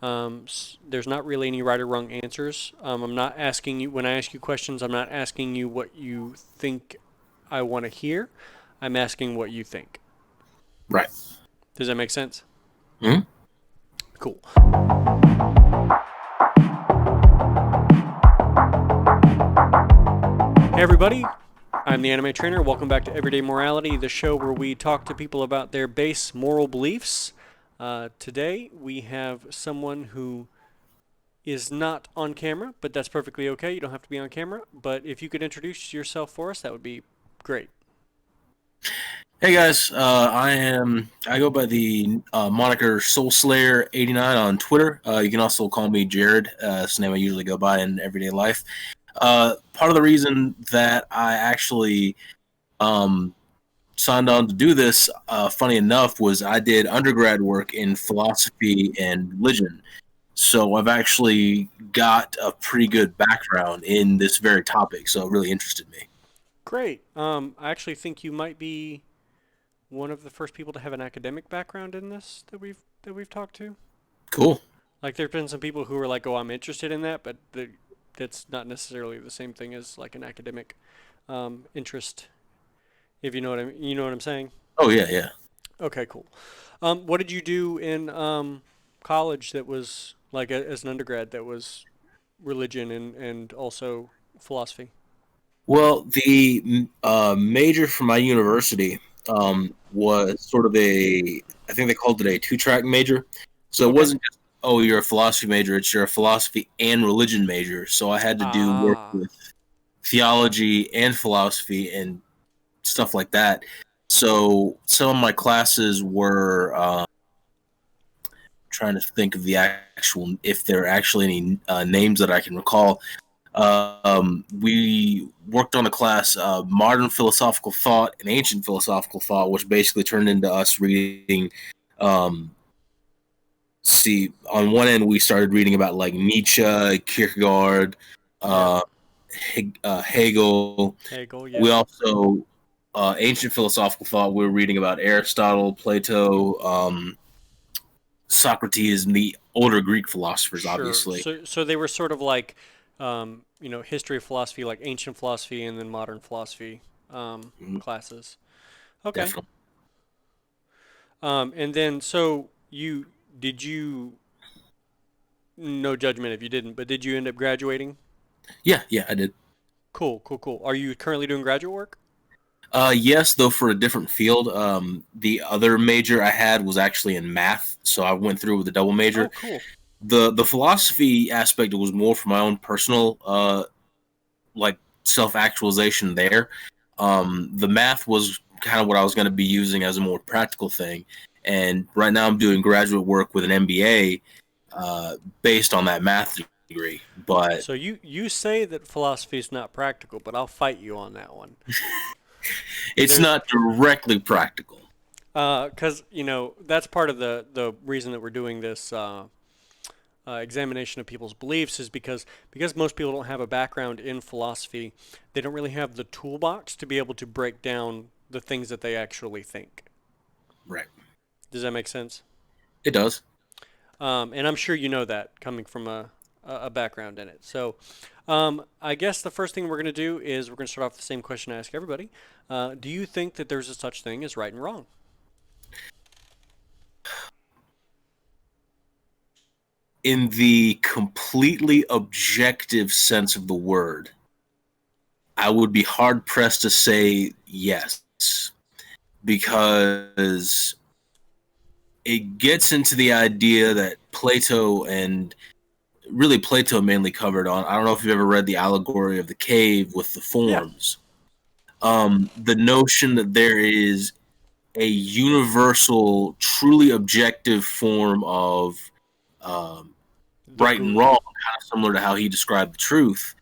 There's not really any right or wrong answers. I'm not asking you, when I ask you questions, I'm not asking you what you think I want to hear. I'm asking what you think. Right. Does that make sense? Hmm. Cool. Hey, everybody. I'm the anime trainer. Welcome back to Everyday Morality, the show where we talk to people about their base moral beliefs. Today, we have someone who is not on camera, but that's perfectly okay. You don't have to be on camera. But if you could introduce yourself for us, that would be great. Hey guys, I go by the moniker Soul Slayer 89 on Twitter. You can also call me Jared. It's the name I usually go by in everyday life. Part of the reason that I actually um, signed on to do this, funny enough, was I did undergrad work in philosophy and religion. So I've actually got a pretty good background in this very topic. So it really interested me. Great. I actually think you might be one of the first people to have an academic background in this that we've talked to. Cool. Like there've been some people who are like, "Oh, I'm interested in that," but that's not necessarily the same thing as like an academic interest. If you know what you know what I'm saying. Oh yeah, yeah. Okay, cool. What did you do in college that was like as an undergrad that was religion and also philosophy? Well, the major for my university was sort of I think they called it a two-track major. So it Okay. wasn't just, oh, you're a philosophy major, it's you're a philosophy and religion major. So I had to do work Ah, with theology and philosophy and stuff like that. So some of my classes were trying to think of the actual, if there are actually any names that I can recall. We worked on a class, modern philosophical thought and ancient philosophical thought, which basically turned into us reading. Um, see, on one end, we started reading about like Nietzsche, Kierkegaard, yeah. uh, Hegel. Hegel, We yeah. also ancient philosophical thought. We were reading about Aristotle, Plato, Socrates, and the older Greek philosophers, Sure. obviously. So they were sort of like, history of philosophy, like ancient philosophy, and then modern philosophy Mhm. classes. Okay. Definitely. And then so you did you no judgment if you didn't, but did you end up graduating? Yeah, yeah, I did. Cool, cool, cool. Are you currently doing graduate work? Yes, though for a different field. The other major I had was actually in math, so I went through with a double Oh, major. cool. The philosophy aspect was more for my own personal like self actualization there. The math was kind of what I was going to be using as a more practical thing, and right now I'm doing graduate work with an MBA based on that math degree. But So you say that philosophy is not practical, but I'll fight you on that one. it's There's not directly practical. because that's part of the reason that we're doing this examination of people's beliefs is because most people don't have a background in philosophy, they don't really have the toolbox to be able to break down the things that they actually think. Right. Does that make sense? It does. And I'm sure you know that coming from a background in it. So I guess the first thing we're going to do is we're going to start off with the same question I ask everybody. Do you think that there's a such thing as right and wrong? In the completely objective sense of the word, I would be hard pressed to say yes because it gets into the idea that Plato and really Plato mainly covered on. I don't know if you've ever read the allegory of the cave with the Yeah. forms. The notion that there is a universal, truly objective form of um, The right and good. wrong, kind of similar to how he described the truth.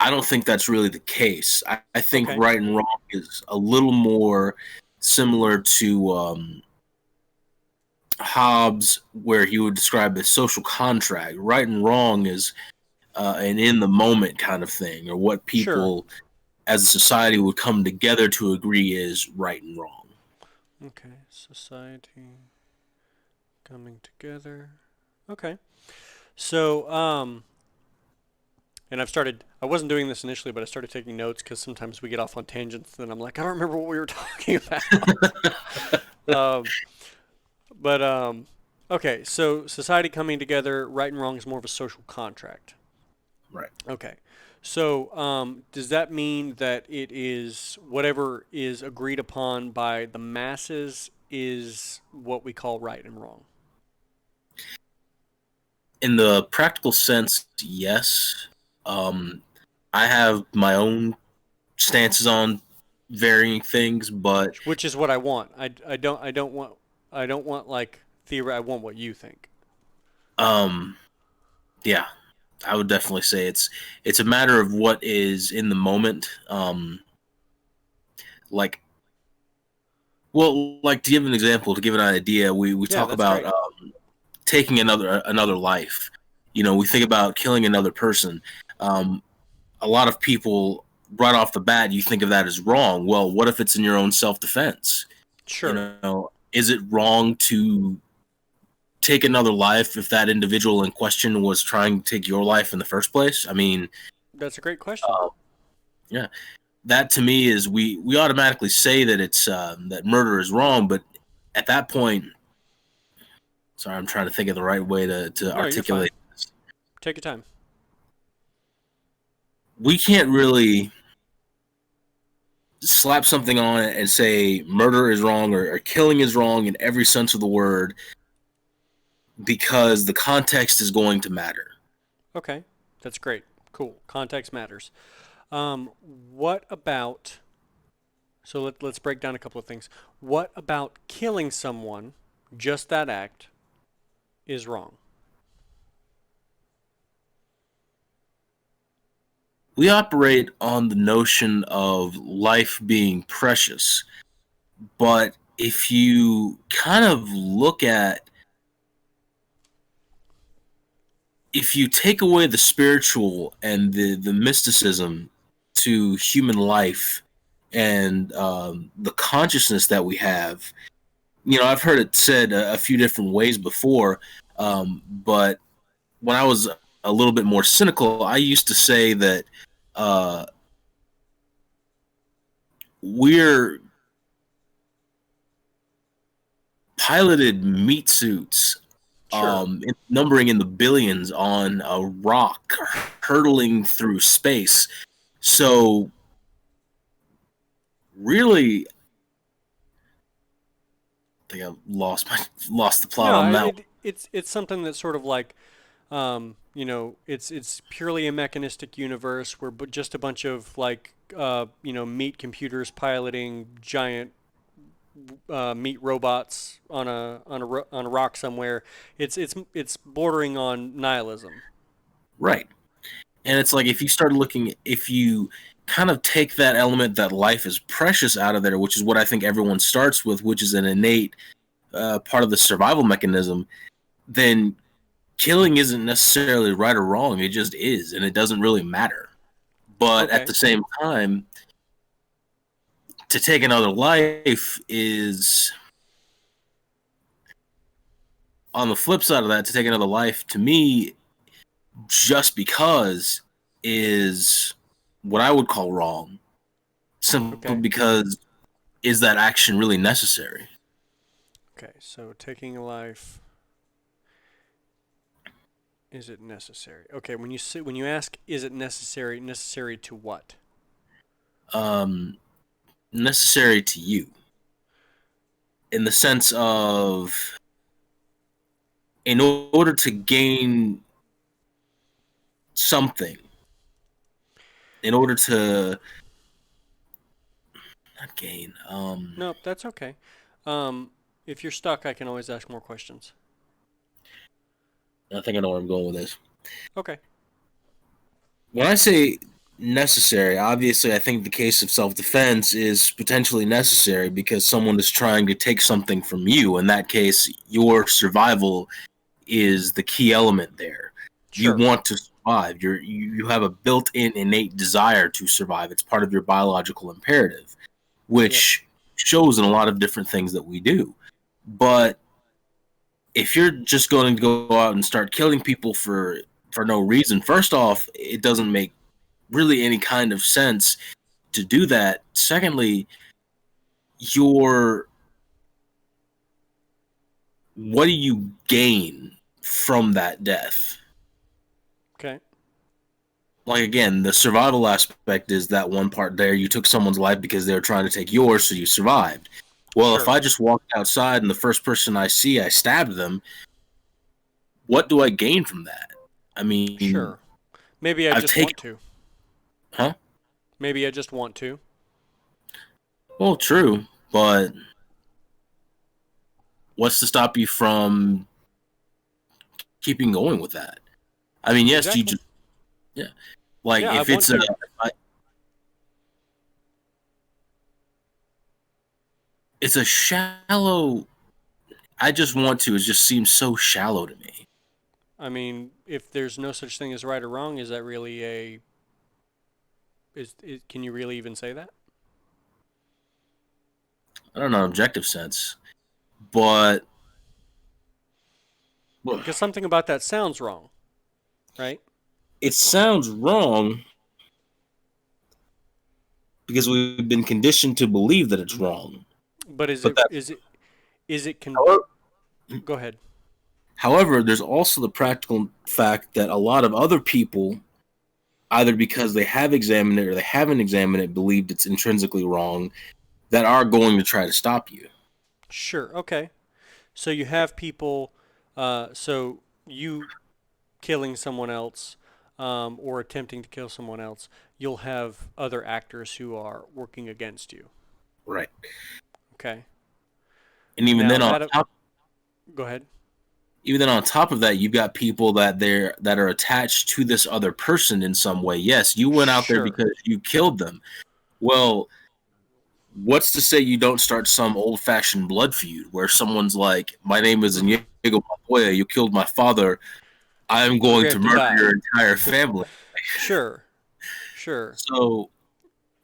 I don't think that's really the case. I think Okay. right and wrong is a little more similar to Hobbes, where he would describe the social contract. Right and wrong is an in the moment kind of thing, or what Sure. people as a society would come together to agree is right and wrong. Okay. Society coming together. Okay. So, and I wasn't doing this initially, but I started taking notes because sometimes we get off on tangents, and I'm like, I don't remember what we were talking about. um, but okay, so society coming together, right and wrong is more of a social contract. Right. Okay. So, does that mean that it is whatever is agreed upon by the masses is what we call right and wrong? In the practical sense, yes. Um, I have my own stances on varying things, but Which is what I want. I don't want like theory. I want what you think. um, yeah, I would definitely say it's a matter of what is in the moment. Like, well, like to give an example, to give an idea, we Yeah, talk that's about great. taking another life. You know, we think about killing another person. Um, a lot of people right off the bat, you think of that as wrong. Well, what if it's in your own self defense? You Sure. know, is it wrong to take another life if that individual in question was trying to take your life in the first place? I mean, That's a great question. yeah, that to me is we automatically say that it's that murder is wrong, but at that point, sorry, I'm trying to think of the right way to No, you're fine. articulate this. Take your time. We can't really slap something on it and say murder is wrong or killing is wrong in every sense of the word because the context is going to matter. Okay. That's great. Cool. Context matters. What about let's break down a couple of things. What about killing someone, just that act, is wrong? We operate on the notion of life being precious, but if you kind of look at if you take away the spiritual and the mysticism to human life and the consciousness that we have, you know, I've heard it said a few different ways before, but when I was a little bit more cynical, I used to say that uh, we're piloted meat suits, Sure. numbering in the billions on a rock hurtling through space. So really, I think I lost the plot No, on that one. it's something that's sort of like it's purely a mechanistic universe where just a bunch of like meat computers piloting giant meat robots on a rock somewhere. It's bordering on nihilism. Right. And it's like if you kind of take that element that life is precious out of there, which is what I think everyone starts with, which is an innate part of the survival mechanism, then killing isn't necessarily right or wrong. It just is, and it doesn't really matter. But at Okay. the same time, to take another life is on the flip side of that. To take another life, to me, just because is what I would call wrong, simply Okay. because is that action really necessary? Okay. So taking a life, is it necessary? Okay. When you ask, is it necessary? Necessary to what? Um, Necessary to you in the sense of in order to gain something, in order to not gain. Nope, that's okay. Um, if you're stuck, I can always ask more questions. I think I know where I'm going with this. Okay. When I say necessary, obviously, I think the case of self defense is potentially necessary because someone is trying to take something from you. In that case, your survival is the key element there. You Sure. want to survive. You have a built-in innate desire to survive. It's part of your biological imperative, Yep. which shows in a lot of different things that we do. But if you're just going to go out and start killing people for no reason, first off, it doesn't make really any kind of sense to do that. Secondly, your what do you gain from that death? Okay. Like again, the survival aspect is that one part there. You took someone's life because they were trying to take yours, so you survived. Well, if Sure. I just walked outside and the first person I see, I stabbed them, what do I gain from that? I mean, Sure. Maybe I I've just taken, want to. huh? Maybe I just want to. Well, true, but what's to stop you from keeping going with that? I mean, yes, you Exactly. just yeah, like Yeah, I if want it's a, to. it's a shallow. I just want to. It just seems so shallow to me. I mean, if there's no such thing as right or wrong, is that really a can you really even say that? I don't know, objective sense, but well, Because something about that sounds wrong, right? it sounds wrong because we've been conditioned to believe that it's wrong. But is But it that, is it is it con however, go ahead. however, there's also the practical fact that a lot of other people, either because they have examined it or they haven't examined it, believed it's intrinsically wrong, that are going to try to stop you. Sure. Okay. So you have people so you killing someone else or attempting to kill someone else, you'll have other actors who are working against you. Right. Okay. And even Now then on that top go ahead. even then on top of that, you've got people that are attached to this other person in some way. Yes, you went out there Sure. because you killed them. Well, what's to say you don't start some old fashioned blood feud where someone's like, "My name is Inigo Montoya. You killed my father. I'm We going to have to murder your die. entire family." Sure. Sure. So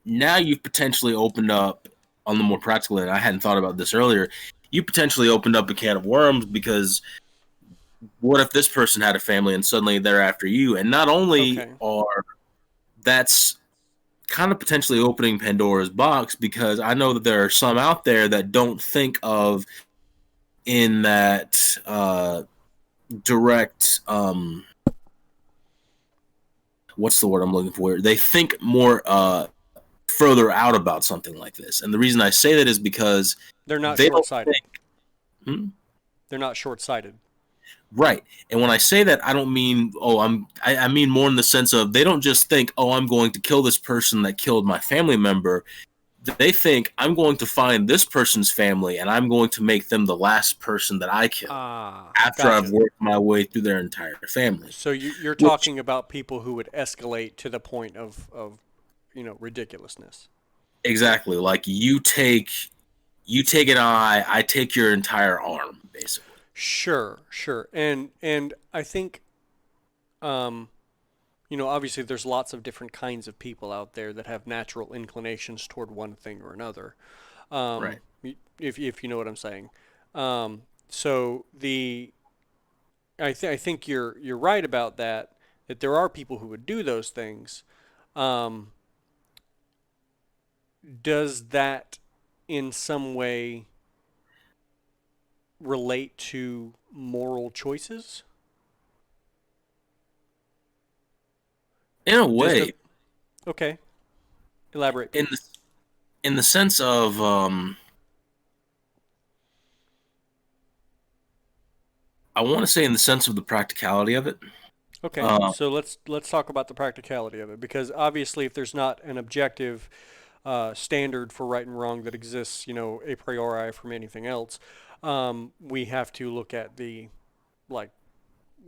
now you've potentially opened up on the more practical end. I hadn't thought about this earlier. You potentially opened up a can of worms because what if this person had a family and suddenly they're after you? And not only Okay. are that's kind of potentially opening Pandora's box because I know that there are some out there that don't think of in that direct what's the word I'm looking for? They think more further out about something like this. And the reason I say that is because They're not they don't short-sighted. think hmm? They're not short-sighted. Right. And when I say that, I don't mean I mean more in the sense of they don't just think, oh, I'm going to kill this person that killed my family member. They think I'm going to find this person's family and I'm going to make them the last person that I kill Ah, after I've gotcha. worked my way through their entire family. So you're Which talking about people who would escalate to the point of ridiculousness. exactly like you take an eye, I take your entire arm, basically. Sure, sure. And I think um obviously there's lots of different kinds of people out there that have natural inclinations toward one thing or another. Right. If you know what I'm saying. So I think you're right about that. That there are people who would do those things. Um, does that in some way relate to moral choices? In a Does way, the okay, elaborate in the please. in the sense of I want to say in the sense of the practicality of it. Okay, Uh, so let's talk about the practicality of it because obviously if there's not an objective standard for right and wrong that exists, a priori from anything else, we have to look at the like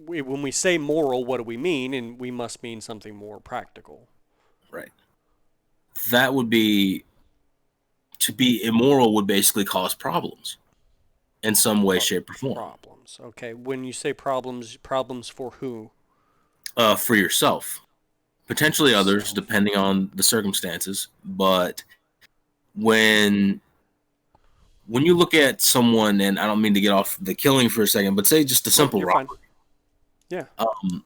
when we say moral, what do we mean? And we must mean something more practical. right. That would be to be immoral would basically cause problems in some way, shape, or form. Problems. Okay, when you say problems, problems for who? For yourself, For potentially others, yourself. depending on the circumstances. But when when you look at someone, and I don't mean to get off the killing for a second, but say just a Nope, simple you're fine. robbery. Yeah, Um,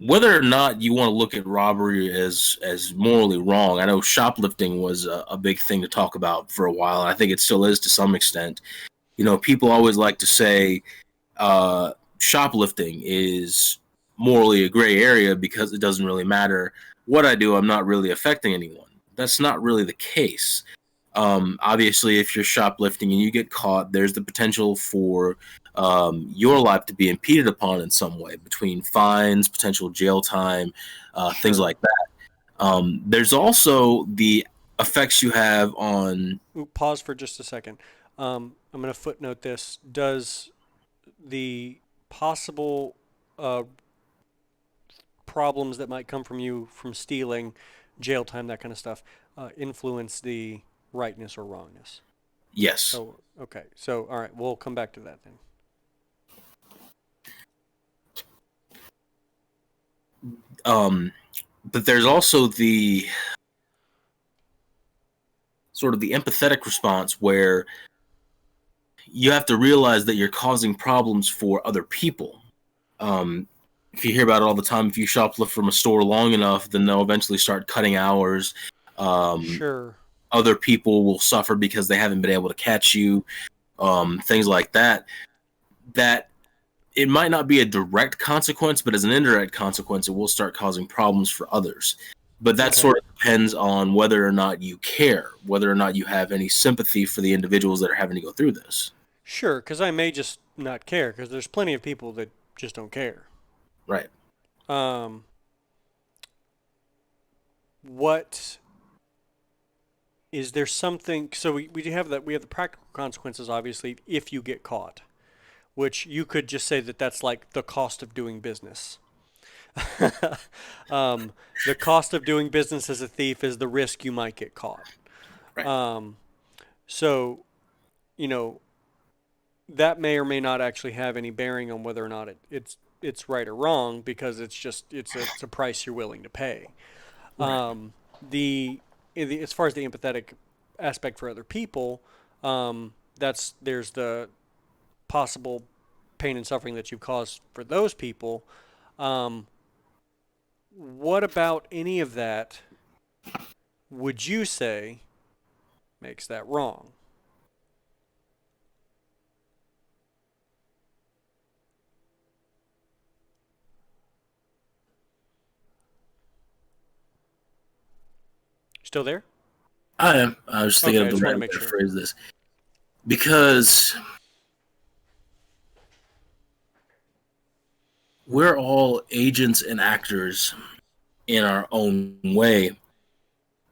whether or not you want to look at robbery as morally wrong, I know shoplifting was a big thing to talk about for a while, and I think it still is to some extent. People always like to say uh, shoplifting is morally a gray area because it doesn't really matter what I do. I'm not really affecting anyone. That's not really the case. Obviously, if you're shoplifting and you get caught, there's the potential for your life to be impeded upon in some way between fines, potential jail time, things sure. like that. There's also the effects you have on. Ooh, pause for just a second. I'm going to footnote this. Does the possible uh, problems that might come from you from stealing, jail time, that kind of stuff, influence the rightness or wrongness? Yes. Oh, okay. So, all right, we'll come back to that then. Um, but there's also the sort of the empathetic response where you have to realize that you're causing problems for other people. Um, if you hear about it all the time, if you shoplift from a store long enough, then they'll eventually start cutting hours. Um, Sure. Other people will suffer because they haven't been able to catch you. Things like that. That it might not be a direct consequence, but as an indirect consequence, it will start causing problems for others. But that Okay. sort of depends on whether or not you care, whether or not you have any sympathy for the individuals that are having to go through this. Sure, because I may just not care, because there's plenty of people that just don't care. Right. Um, what is there something? So we do have that. We have the practical consequences, obviously, if you get caught, which you could just say that that's like the cost of doing business. um, the cost of doing business as a thief is the risk you might get caught. Right. Um, so, you know, that may or may not actually have any bearing on whether or not it's right or wrong because it's a price you're willing to pay. Right. Um, the, as far as the empathetic aspect for other people, there's the possible pain and suffering that you've caused for those people. Um, what about any of that would you say makes that wrong? Still there? I am. I was thinking Okay, I of the just want to right make way to sure. phrase this because we're all agents and actors in our own way,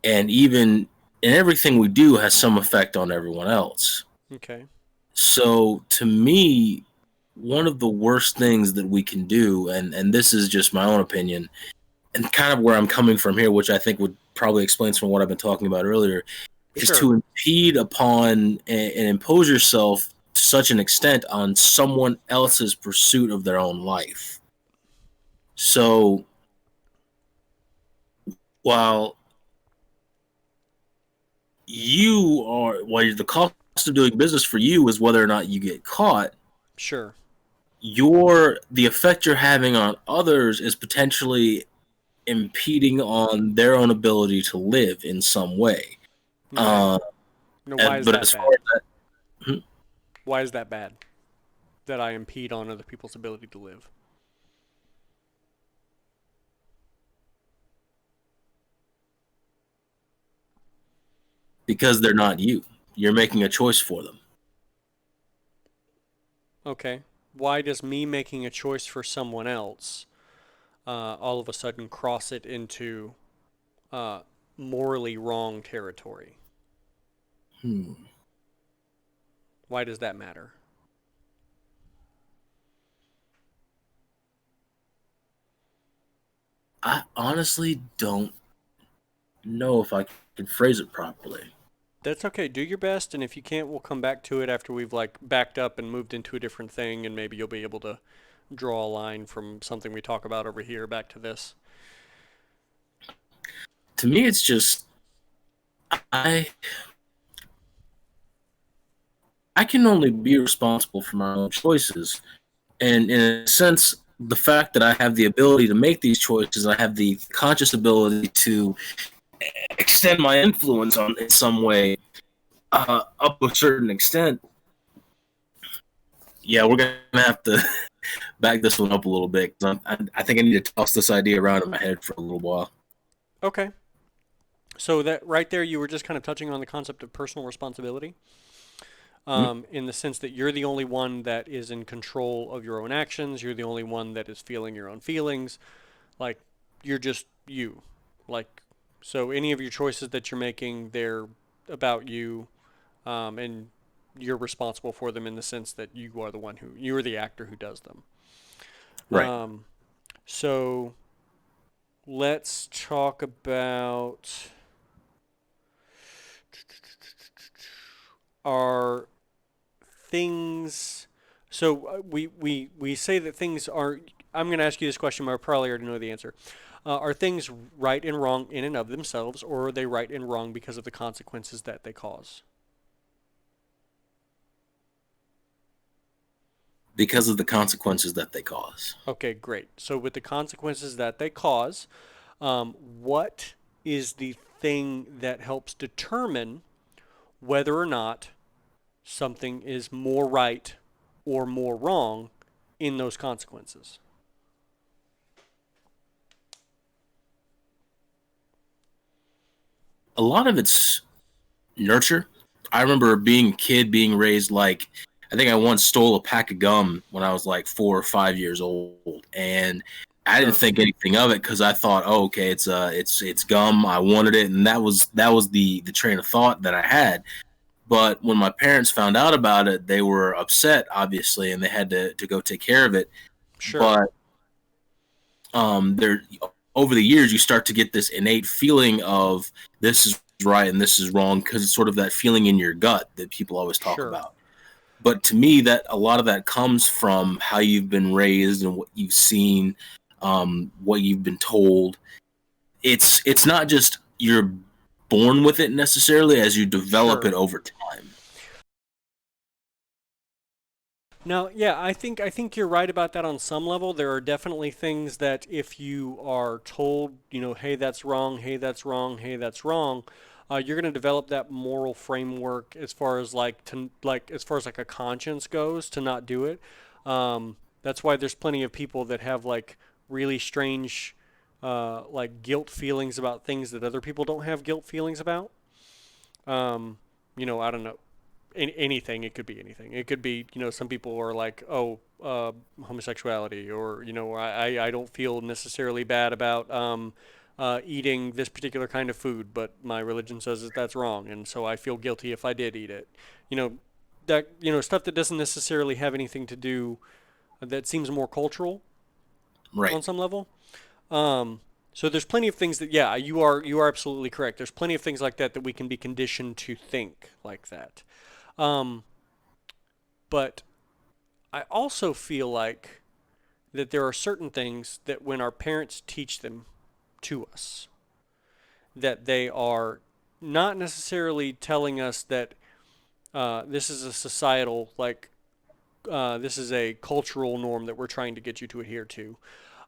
and even and everything we do has some effect on everyone else. Okay. So to me, one of the worst things that we can do, and this is just my own opinion, and kind of where I'm coming from here, which I think would probably explain some of what I've been talking about earlier, is Sure. to impede upon and impose yourself to such an extent on someone else's pursuit of their own life. So while while the cost of doing business for you is whether or not you get caught, Sure. the effect you're having on others is potentially impeding on their own ability to live in some way. Okay. Uh, Now, why is but that as far bad? as that, hmm, Why is that bad? That I impede on other people's ability to live? because they're not you, you're making a choice for them. Okay. Why does me making a choice for someone else all of a sudden cross it into uh, morally wrong territory? Hmm. Why does that matter? I honestly don't know if I can phrase it properly. That's okay. Do your best, and if you can't, we'll come back to it after we've like backed up and moved into a different thing, and maybe you'll be able to draw a line from something we talk about over here back to this. To me, it's just I I can only be responsible for my own choices. And in a sense, the fact that I have the ability to make these choices, I have the conscious ability to extend my influence on in some way, up to a certain extent. Yeah, we're gonna have to back this one up a little bit. I think I need to toss this idea around in my head for a little while. Okay. So that right there, you were just kind of touching on the concept of personal responsibility, Hmm? in the sense that you're the only one that is in control of your own actions. You're the only one that is feeling your own feelings. Like you're just you. Like so, any of your choices that you're making, they're about you, and you're responsible for them in the sense that you are the one who you're the actor who does them. Right. Um, so let's talk about our things. So we say that things are. I'm going to ask you this question, but I probably already know the answer. Are things right and wrong in and of themselves, or are they right and wrong because of the consequences that they cause? Because of the consequences that they cause. Okay, great. So with the consequences that they cause, what is the thing that helps determine whether or not something is more right or more wrong in those consequences? A lot of it's nurture. I remember being a kid, being raised like I think I once stole a pack of gum when I was like 4 or 5 years old, and I didn't Sure, think anything of it because I thought, oh, okay, it's gum. I wanted it, and that was the train of thought that I had. But when my parents found out about it, they were upset, obviously, and they had to go take care of it. sure, But there over the years you start to get this innate feeling of this is right and this is wrong because it's sort of that feeling in your gut that people always talk sure, about. But to me, that a lot of that comes from how you've been raised and what you've seen, what you've been told. It's not just you're born with it necessarily as you develop it sure. over time. Now, yeah, I think you're right about that on some level. There are definitely things that if you are told, hey, that's wrong, hey, that's wrong, hey, that's wrong, you're going to develop that moral framework as far as as far as like a conscience goes to not do it. That's why there's plenty of people that have like really strange, like guilt feelings about things that other people don't have guilt feelings about. Um, I don't know, anything. It could be anything. It could be, some people are like, oh, homosexuality, or I don't feel necessarily bad about eating this particular kind of food, but my religion says that that's wrong, and so I feel guilty if I did eat it. You know, that stuff that doesn't necessarily have anything to do, that seems more cultural Right. on some level. Um, so there's plenty of things that, yeah, you are absolutely correct. There's plenty of things like that that we can be conditioned to think like that. Um, but I also feel like that there are certain things that when our parents teach them to us, that they are not necessarily telling us that this is a societal, like, this is a cultural norm that we're trying to get you to adhere to,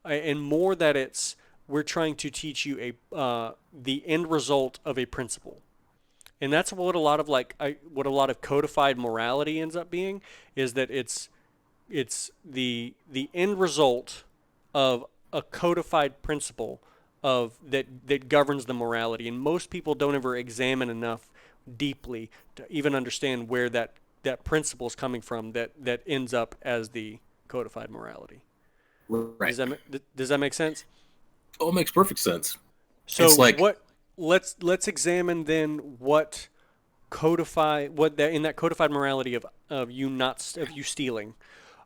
and more that it's we're trying to teach you the end result of a principle. And that's what a lot of what a lot of codified morality ends up being, is that it's the end result of a codified principle that governs the morality, and most people don't ever examine enough deeply to even understand where that principle is coming from that ends up as the codified morality. Right. Does that make sense? Oh, it makes perfect sense. So It's like what let's examine then what codify what that in that codified morality of you not of you stealing,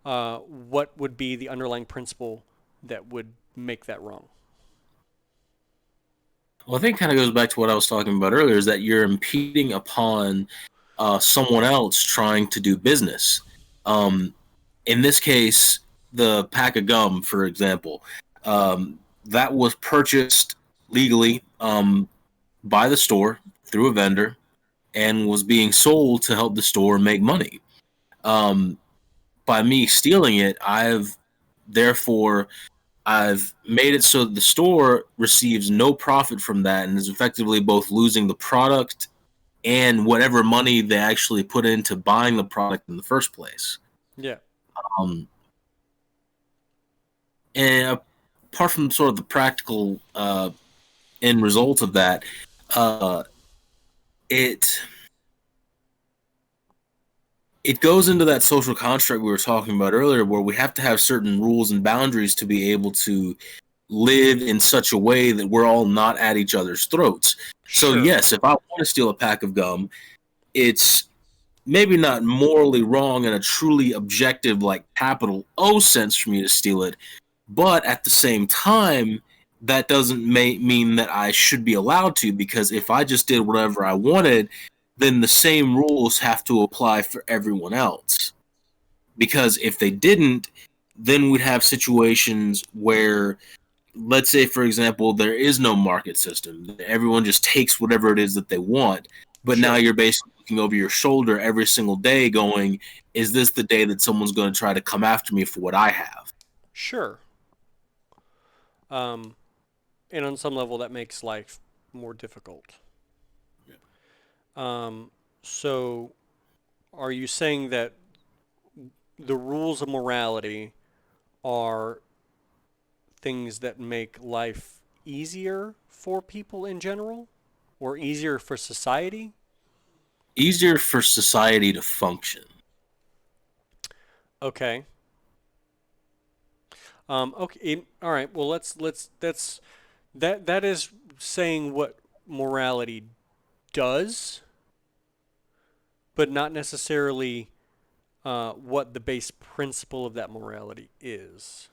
what would be the underlying principle that would make that wrong? well, I think it kind of goes back to what I was talking about earlier is that you're impeding upon someone else trying to do business. Um, in this case, the pack of gum, for example, that was purchased legally by the store through a vendor and was being sold to help the store make money. Um, by me stealing it, therefore I've made it so that the store receives no profit from that and is effectively both losing the product and whatever money they actually put into buying the product in the first place. Yeah. Um, and apart from sort of the practical end result of that, uh, it it goes into that social construct we were talking about earlier, where we have to have certain rules and boundaries to be able to live in such a way that we're all not at each other's throats. So Sure. yes, if I want to steal a pack of gum, it's maybe not morally wrong in a truly objective, like capital O sense for me to steal it, but at the same time, that doesn't mean that I should be allowed to, because if I just did whatever I wanted, then the same rules have to apply for everyone else. Because if they didn't, then we'd have situations where, let's say, for example, there is no market system. Everyone just takes whatever it is that they want. But now Sure. you're basically looking over your shoulder every single day going, is this the day that someone's going to try to come after me for what I have? Sure. Um, and on some level, that makes life more difficult. Um, so, are you saying that the rules of morality are things that make life easier for people in general, or easier for society? Easier for society to function. Okay. Okay. All right. Well, that is saying what morality does, but not necessarily what the base principle of that morality is.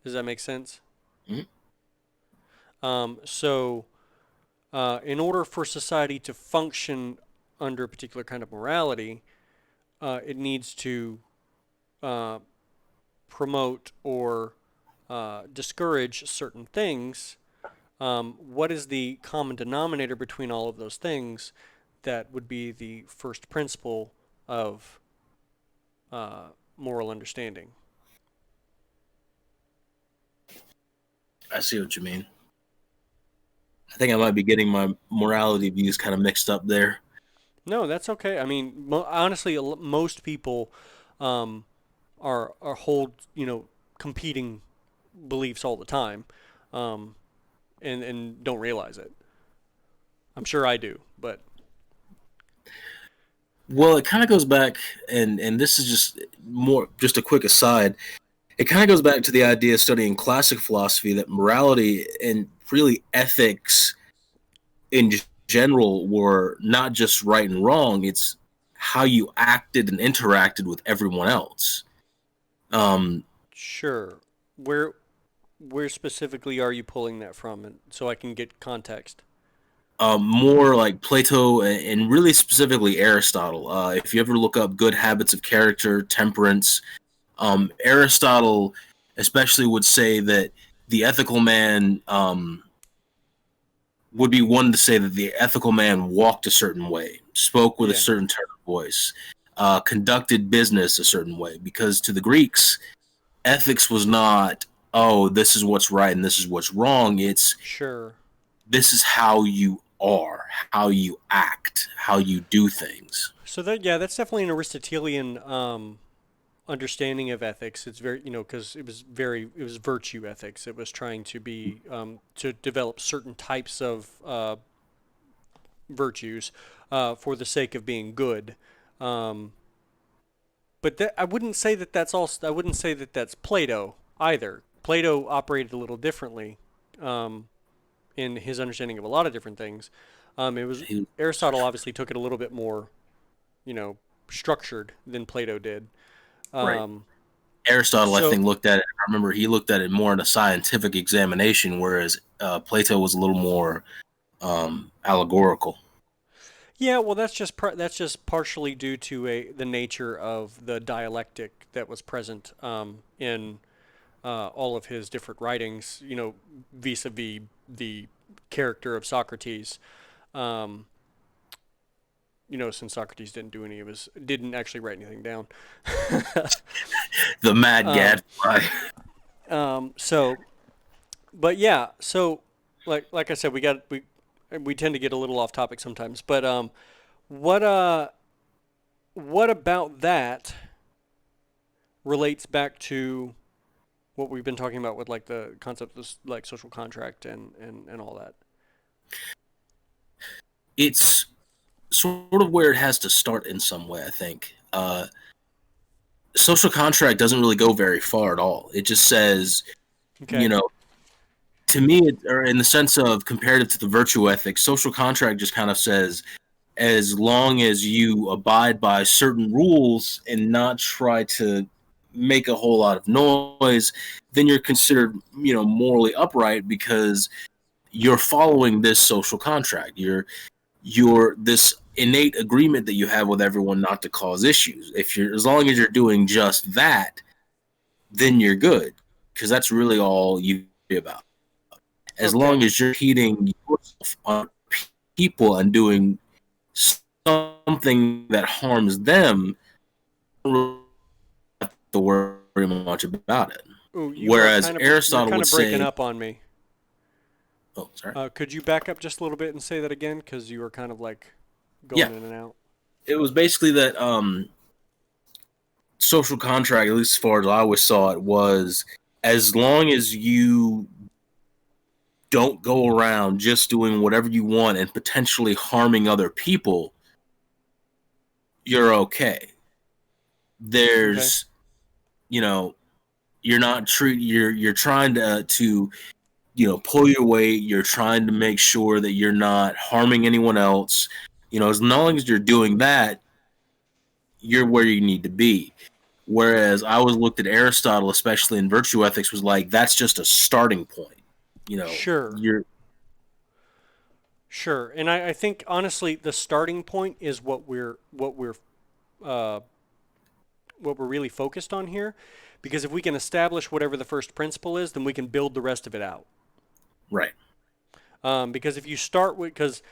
Does that make sense? Mhm. So, in order for society to function under a particular kind of morality, it needs to uh, promote or discourage certain things. What is the common denominator between all of those things that would be the first principle of moral understanding? I see what you mean. I think I might be getting my morality views kind of mixed up there. No, that's okay. I mean, honestly, most people um, are hold competing beliefs all the time, um, and don't realize it. I'm sure I do, but Well, it kind of goes back, and this is just a quick aside. It kind of goes back to the idea of studying classic philosophy that morality and really ethics in general were not just right and wrong. It's how you acted and interacted with everyone else. Um, sure. Where specifically are you pulling that from, and so I can get context? more like Plato and really specifically Aristotle. If you ever look up good habits of character, temperance, Aristotle especially would say that the ethical man would be one to say that the ethical man walked a certain way, spoke with a Yeah, certain tone of voice, conducted business a certain way. Because to the Greeks, ethics was not, oh, this is what's right and this is what's wrong. It's sure. this is how you are, how you act, how you do things. So that's definitely an Aristotelian understanding of ethics. It's very, because it was virtue ethics. It was trying to be to develop certain types of virtues for the sake of being good. Um, but I wouldn't say that that's all. I wouldn't say that that's Plato either. Plato operated a little differently in his understanding of a lot of different things. It was He, Aristotle obviously took it a little bit more, you know, structured than Plato did. right. Um, Aristotle, I so think, looked at it. I remember he looked at it more in a scientific examination, whereas Plato was a little more allegorical. yeah, well, that's just partially due to the nature of the dialectic that was present in all of his different writings. Vis-a-vis the character of Socrates. Um, since Socrates didn't actually write anything down. The mad um, gadfly. so, but yeah, so like I said, we tend to get a little off topic sometimes. But what uh, what about that relates back to what we've been talking about with like the concept of like social contract and all that? It's sort of where it has to start in some way, I think. Social contract doesn't really go very far at all. It just says, you Okay. know, to me, or in the sense of comparative to the virtue ethics, social contract just kind of says, as long as you abide by certain rules and not try to make a whole lot of noise, then you're considered, morally upright because you're following this social contract. You're this innate agreement that you have with everyone not to cause issues. If you're as long as you're doing just that, then you're good because that's really all you be about. As Okay. long as you're heating yourself on people and doing something that harms them, you don't really have to worry much about it. Ooh, Whereas you're Aristotle kind would of breaking say, up on me. "Oh, sorry, Could you back up just a little bit and say that again? Because you were kind of like yeah." going in and out. It was basically that social contract, at least as far as I always saw it, was as long as you don't go around just doing whatever you want and potentially harming other people, you're okay. Okay. There's, you know, you're not treat you're trying to pull your weight. You're trying to make sure that you're not harming anyone else. As long as you're doing that, you're where you need to be. Whereas I was looked at Aristotle, especially in virtue ethics, was like that's just a starting point. Sure. You're Sure. And I think honestly, the starting point is uh, what we're really focused on here, because if we can establish whatever the first principle is, then we can build the rest of it out. right. Because if you start with, because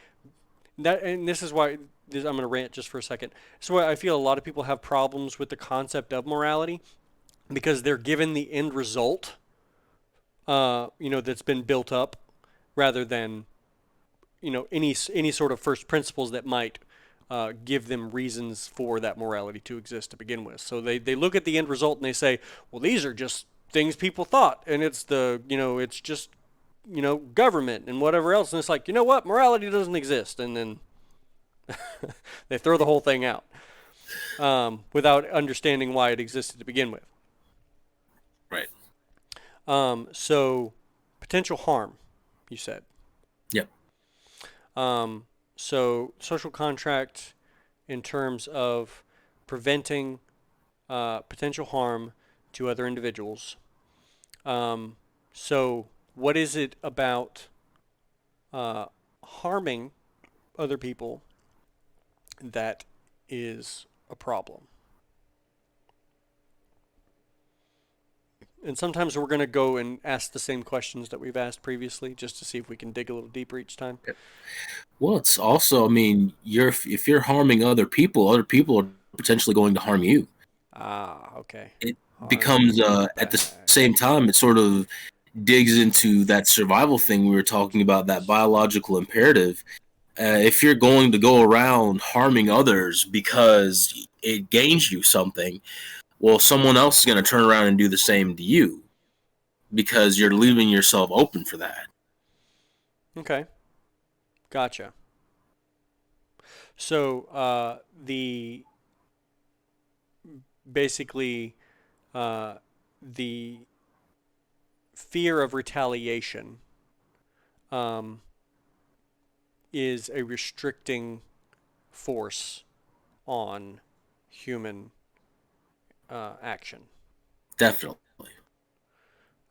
that, and this is why I'm going to rant just for a second. So why I feel a lot of people have problems with the concept of morality because they're given the end result, that's been built up, rather than any sort of first principles that might give them reasons for that morality to exist to begin with. So they look at the end result and they say, well, these are just things people thought, and it's just government and whatever else, and it's like, you know what, morality doesn't exist, and then they throw the whole thing out without understanding why it existed to begin with. Right. So potential harm, you said. Yep. Um, so social contract in terms of preventing potential harm to other individuals. So what is it about harming other people that is a problem? And sometimes we're going to go and ask the same questions that we've asked previously just to see if we can dig a little deeper each time. Well, it's also, I mean, if you're harming other people are potentially going to harm you. Ah, okay. It Harming becomes you at the back. same time, it sort of digs into that survival thing we were talking about, that biological imperative. If you're going to go around harming others because it gains you something, well, someone else is going to turn around and do the same to you because you're leaving yourself open for that. Okay, gotcha. So the basically uh, the fear of retaliation um, is a restricting force on human action. Definitely.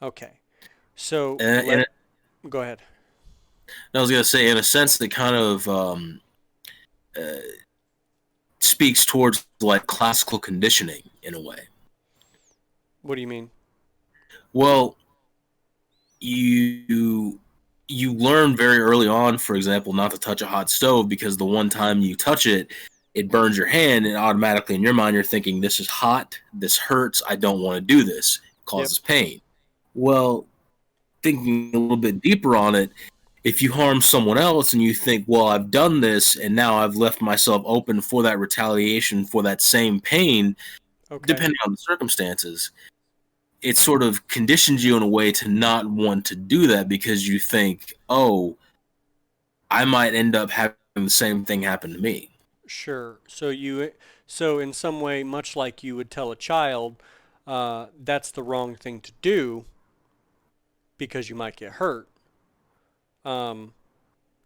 Okay, so And go ahead. I was going to say, in a sense, it kind of uh, speaks towards like classical conditioning in a way. What do you mean? Well, you you learn very early on, for example, not to touch a hot stove because the one time you touch it, it burns your hand, and automatically in your mind you're thinking, this is hot, this hurts, I don't want to do this, it Yep. causes pain. Well, thinking a little bit deeper on it, if you harm someone else and you think, well, I've done this and now I've left myself open for that retaliation for that same pain, Okay. depending on the circumstances, it sort of conditions you in a way to not want to do that because you think, oh, I might end up having the same thing happen to me. Sure. So in some way, much like you would tell a child, that's the wrong thing to do because you might get hurt. Um,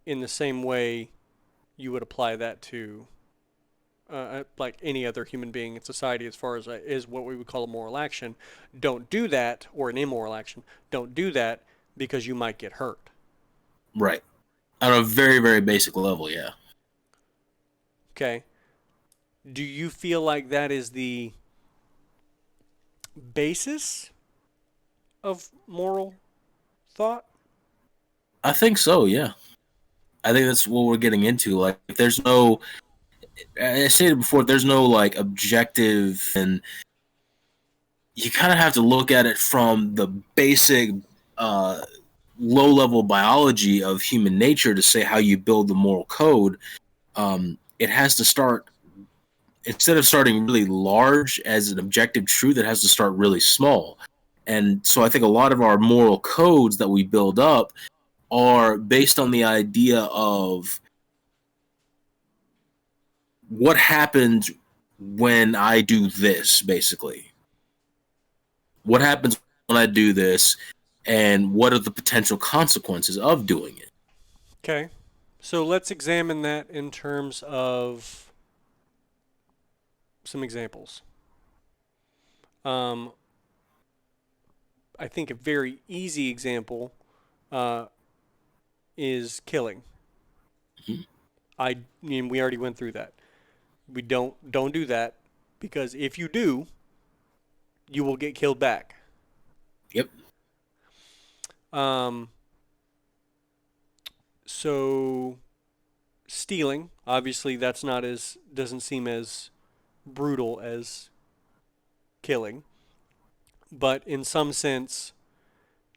in the same way, you would apply that to like any other human being in society, as far as is what we would call a moral action. Don't do that, or an immoral action. Don't do that because you might get hurt. Right. On a very, very basic level, yeah. Okay. Do you feel like that is the basis of moral thought? I think so, yeah. I think that's what we're getting into. Like, if there's no, I stated before, there's no like objective, and you kind of have to look at it from the basic, uh, low level biology of human nature to say how you build the moral code. It has to start, instead of starting really large as an objective truth, it has to start really small. And so I think a lot of our moral codes that we build up are based on the idea of what happens when I do this, basically. What happens when I do this, and what are the potential consequences of doing it? Okay. So let's examine that in terms of some examples. Um, I think a very easy example uh, is killing. Mhm. I mean, we already went through that. We don't do that because if you do, you will get killed back. Yep. Um, so stealing, obviously, that's not as doesn't seem as brutal as killing, but in some sense,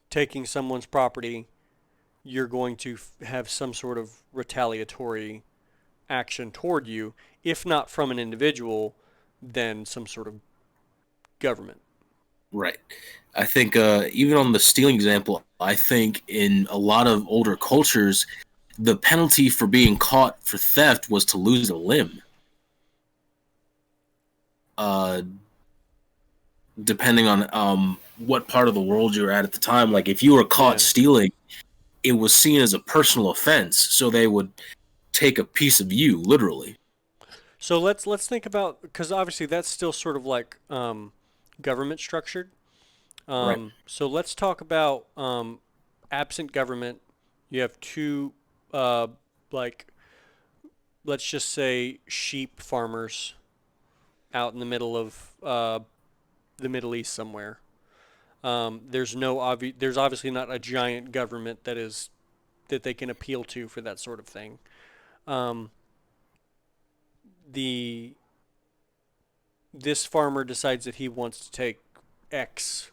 taking someone's property, you're going to have some sort of retaliatory action toward you, if not from an individual, then some sort of government. Right. I think even on the stealing example, I think in a lot of older cultures, the penalty for being caught for theft was to lose a limb. Uh, Depending on what part of the world you were at the time. Like if you were caught Yeah. stealing, it was seen as a personal offense, so they would take a piece of you, literally. So let's think about, because obviously that's still sort of like government structured. Right. So let's talk about absent government. You have two, uh, like let's just say sheep farmers out in the middle of the Middle East somewhere. There's obviously not a giant government that they can appeal to for that sort of thing. Um, the This farmer decides that he wants to take X,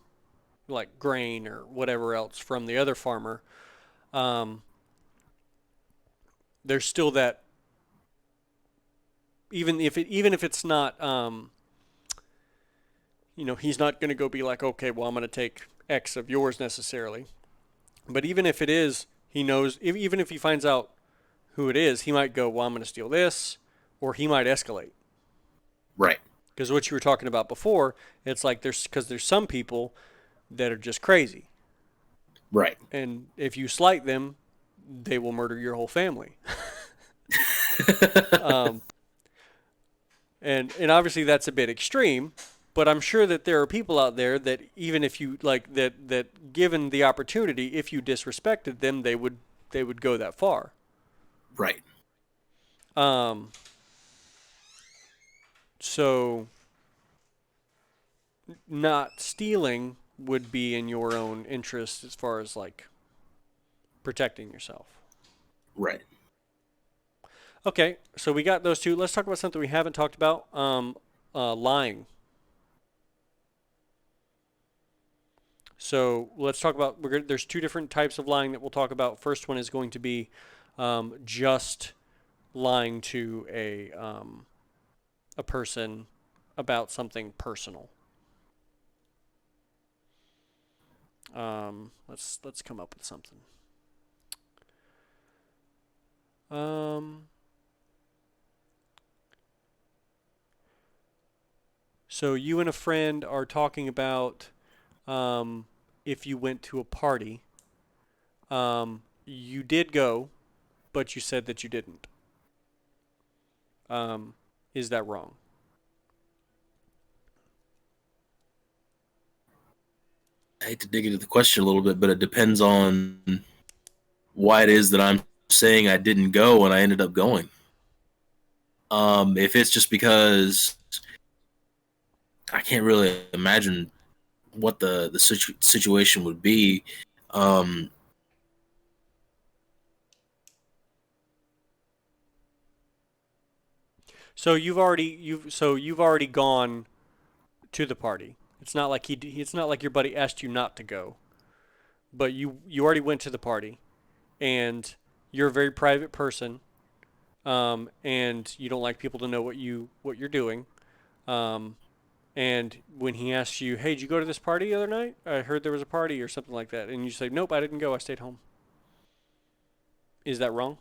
like grain or whatever else, from the other farmer. Um, there's still that, even if it's not, he's not going to go be like, okay, well, I'm going to take X of yours necessarily. But even if it is, he knows. Even if he finds out who it is, he might go, well, I'm going to steal this, or he might escalate. Right. Because what you were talking about before, it's like there's some people that are just crazy, Right. and if you slight them, they will murder your whole family. um, and obviously that's a bit extreme, but I'm sure that there are people out there that even if you like that given the opportunity, if you disrespected them, they would go that far. Right. Um, so not stealing would be in your own interest as far as like protecting yourself. Right. Okay, so we got those two. Let's talk about something we haven't talked about. Lying. So let's talk about. There's two different types of lying that we'll talk about. First one is going to be just lying to a person about something personal. Let's come up with something. Um, so you and a friend are talking about if you went to a party. You did go, but you said that you didn't. Um, is that wrong? I hate to dig into the question a little bit, but it depends on why it is that I'm saying I didn't go and I ended up going. If it's just because I can't really imagine what the situation would be. Um, You've already gone to the party. It's not like your buddy asked you not to go, but you already went to the party, and you're a very private person, and you don't like people to know what you're doing. Um, and when he asks you, "Hey, did you go to this party the other night? I heard there was a party or something like that," and you say, "Nope, I didn't go. I stayed home." Is that wrong?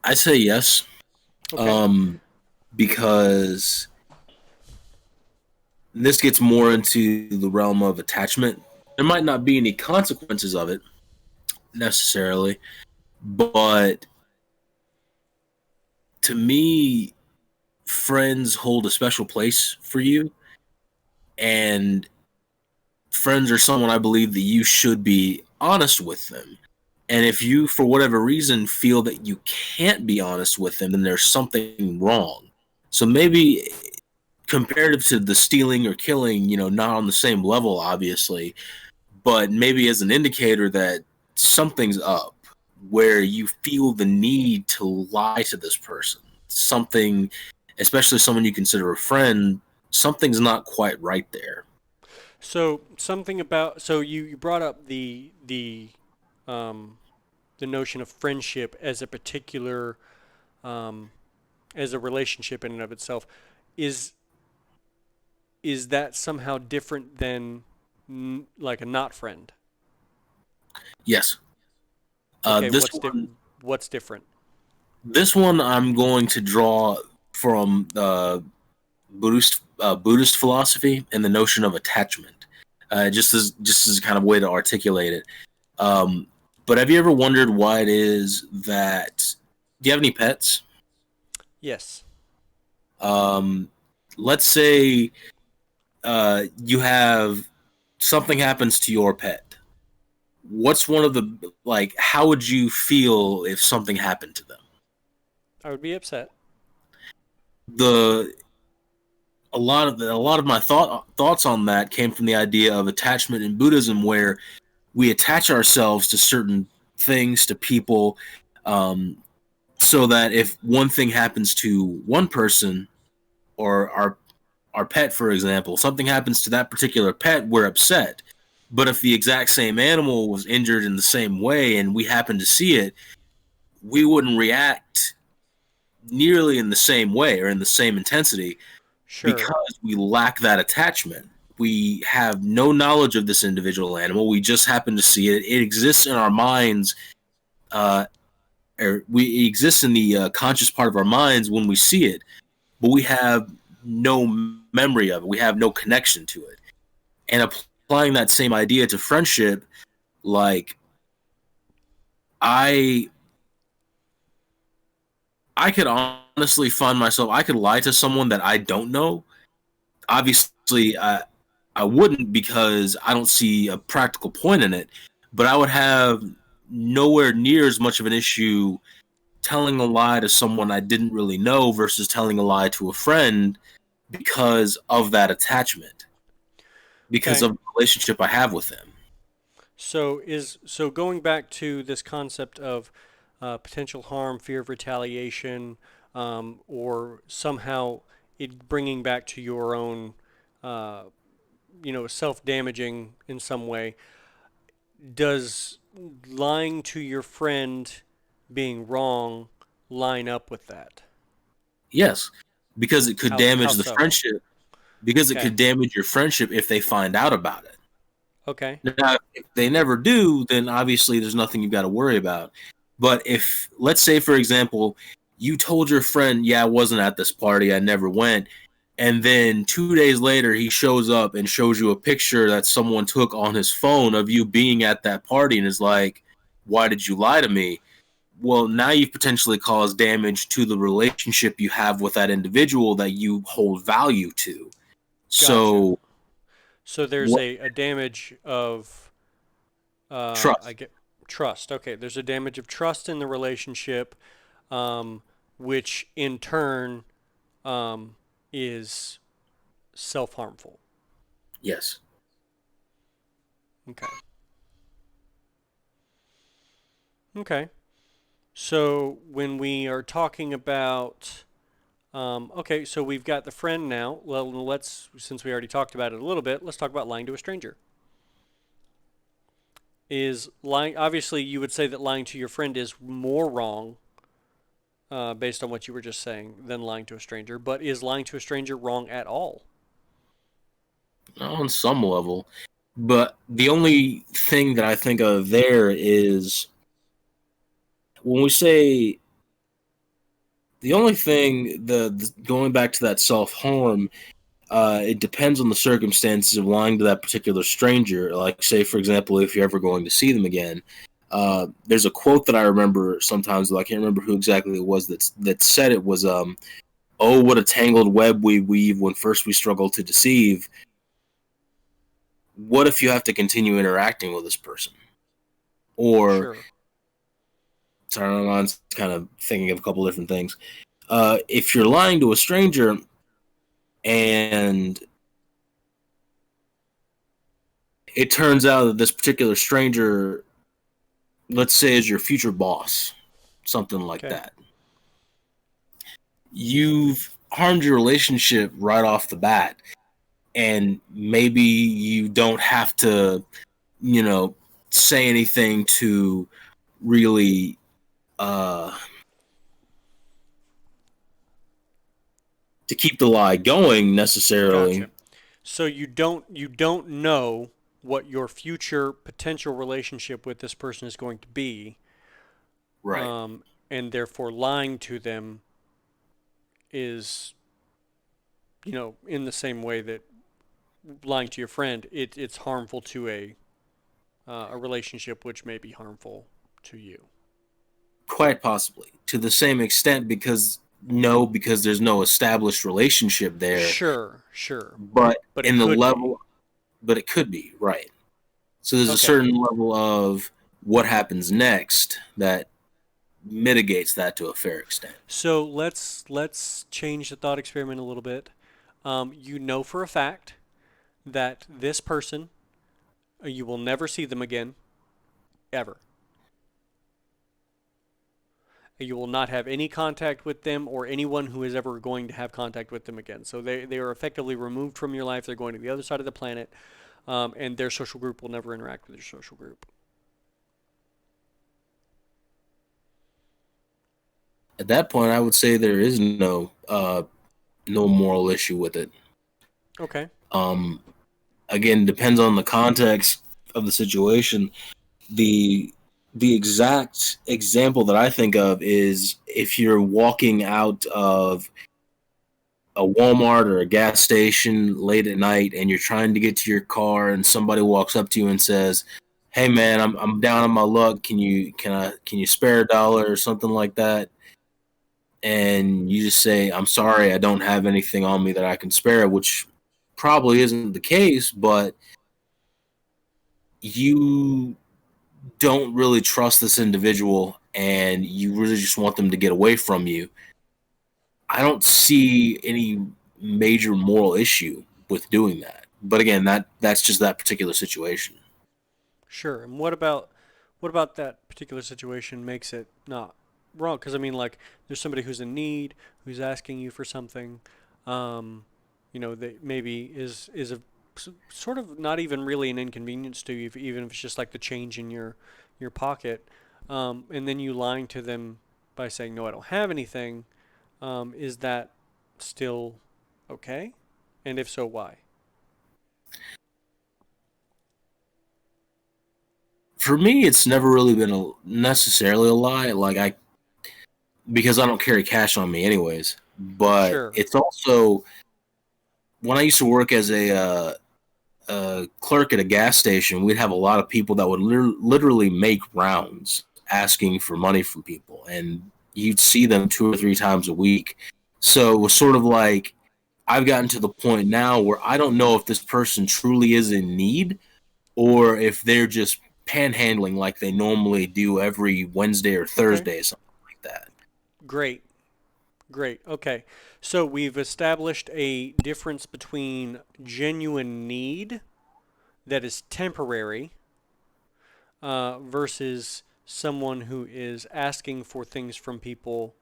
I say yes, Okay. um, because this gets more into the realm of attachment. There might not be any consequences of it necessarily, but to me, friends hold a special place for you, and friends are someone I believe that you should be honest with them. And if you, for whatever reason, feel that you can't be honest with them, then there's something wrong. So maybe comparative to the stealing or killing, not on the same level, obviously, but maybe as an indicator that something's up where you feel the need to lie to this person. Something, especially someone you consider a friend, something's not quite right there. So you brought up um, the notion of friendship as a particular um, as a relationship in and of itself. Is is that somehow different than like a not friend? Yes. Uh, Okay, this one, what's different? this one, I'm going to draw from Buddhist philosophy and the notion of attachment, just as a kind of way to articulate it. Um, but have you ever wondered why it is that? Do you have any pets? Yes. Um, let's say you have something happens to your pet. What's one of the like? How would you feel if something happened to them? I would be upset. The a lot of my thoughts on that came from the idea of attachment in Buddhism, where we attach ourselves to certain things, to people, um, so that if one thing happens to one person or our pet, for example, something happens to that particular pet, we're upset. But if the exact same animal was injured in the same way and we happen to see it, we wouldn't react nearly in the same way or in the same intensity Sure. because we lack that attachment. We have no knowledge of this individual animal. We just happen to see it. It exists in our minds, uh, or it exists in the conscious part of our minds when we see it, but we have no memory of it. We have no connection to it. And applying that same idea to friendship, like I, I could honestly find myself. I could lie to someone that I don't know. Obviously, I wouldn't because I don't see a practical point in it. But I would have nowhere near as much of an issue telling a lie to someone I didn't really know versus telling a lie to a friend because of that attachment, because Okay. of the relationship I have with them. So going back to this concept of potential harm, fear of retaliation, or somehow it bringing back to your own, uh, self-damaging in some way. Does lying to your friend being wrong line up with that? Yes, because it could How damage the so? friendship. Because it Okay. could damage your friendship if they find out about it. Okay. Now, if they never do, then obviously there's nothing you got to worry about. But if, let's say, for example, you told your friend, "Yeah, I wasn't at this party. I never went," and then 2 days later he shows up and shows you a picture that someone took on his phone of you being at that party, and is like, "Why did you lie to me?" Well, now you've potentially caused damage to the relationship you have with that individual that you hold value to. Gotcha. So, So there's what a damage of I trust? get trust. Okay, there's a damage of trust in the relationship, um, which in turn um, is self-harmful. Yes. Okay. Okay. So when we are talking about okay, so we've got the friend now. Well, since we already talked about it a little bit, let's talk about lying to a stranger. Is lying, obviously, you would say that lying to your friend is more wrong, based on what you were just saying, than lying to a stranger, but is lying to a stranger wrong at all? On some level. But the only thing that I think of there is when we say the only thing the going back to that self harm, it depends on the circumstances of lying to that particular stranger. Like, say, for example, if you're ever going to see them again. There's a quote that I remember sometimes, though I can't remember who exactly it was that said it was, "Oh, what a tangled web we weave when first we struggle to deceive. What if you have to continue interacting with this person?" Or, Sure. sorry, my mind's kind of thinking of a couple different things. If you're lying to a stranger and it turns out that this particular stranger, let's say, is your future boss, something like Okay. that, you've harmed your relationship right off the bat. And maybe you don't have to, you know, say anything to really uh, to keep the lie going necessarily. Gotcha. So you don't know what your future potential relationship with this person is going to be, Right. and therefore lying to them is, in the same way that lying to your friend, it's harmful to a relationship which may be harmful to you. Quite possibly to the same extent, because no, because there's no established relationship there, Sure, sure, but but it in the could be. level, but it could be right. So there's a Okay, certain level of what happens next that mitigates that to a fair extent. so let's change the thought experiment a little bit. You know for a fact that this person, you will never see them again, ever. You will not have any contact with them or anyone who is ever going to have contact with them again. So they are effectively removed from your life. They're going to the other side of the planet, and their social group will never interact with your social group. At that point, I would say there is no moral issue with it. Okay, Um, Again, depends on the context of the situation. The the exact example that I think of is if you're walking out of a Walmart or a gas station late at night and you're trying to get to your car and somebody walks up to you and says, "Hey man, I'm down on my luck. Can you spare $1 or something like that?" And you just say, "I'm sorry, I don't have anything on me that I can spare," which probably isn't the case, but you don't really trust this individual and you really just want them to get away from you. I don't see any. major moral issue with doing that. But again, that's just that particular situation. Sure. And what about that particular situation makes it not wrong? Because I mean, like, there's somebody who's in need, who's asking you for something, um, that maybe is sort of not even really an inconvenience to you, even if it's just like the change in your pocket, and then you lying to them by saying, "No, I don't have anything." Is that still okay? And if so, why? For me, it's never really been necessarily a lie. Like I because I don't carry cash on me anyways. But Sure. it's also when I used to work as a clerk at a gas station, we'd have a lot of people that would literally make rounds asking for money from people, and you'd see them 2 or 3 times a week. So it was sort of like I've gotten to the point now where I don't know if this person truly is in need or if they're just panhandling like they normally do every Wednesday or Okay. Thursday, something like that. Great. Great. Okay. So we've established a difference between genuine need that is temporary versus someone who is asking for things from people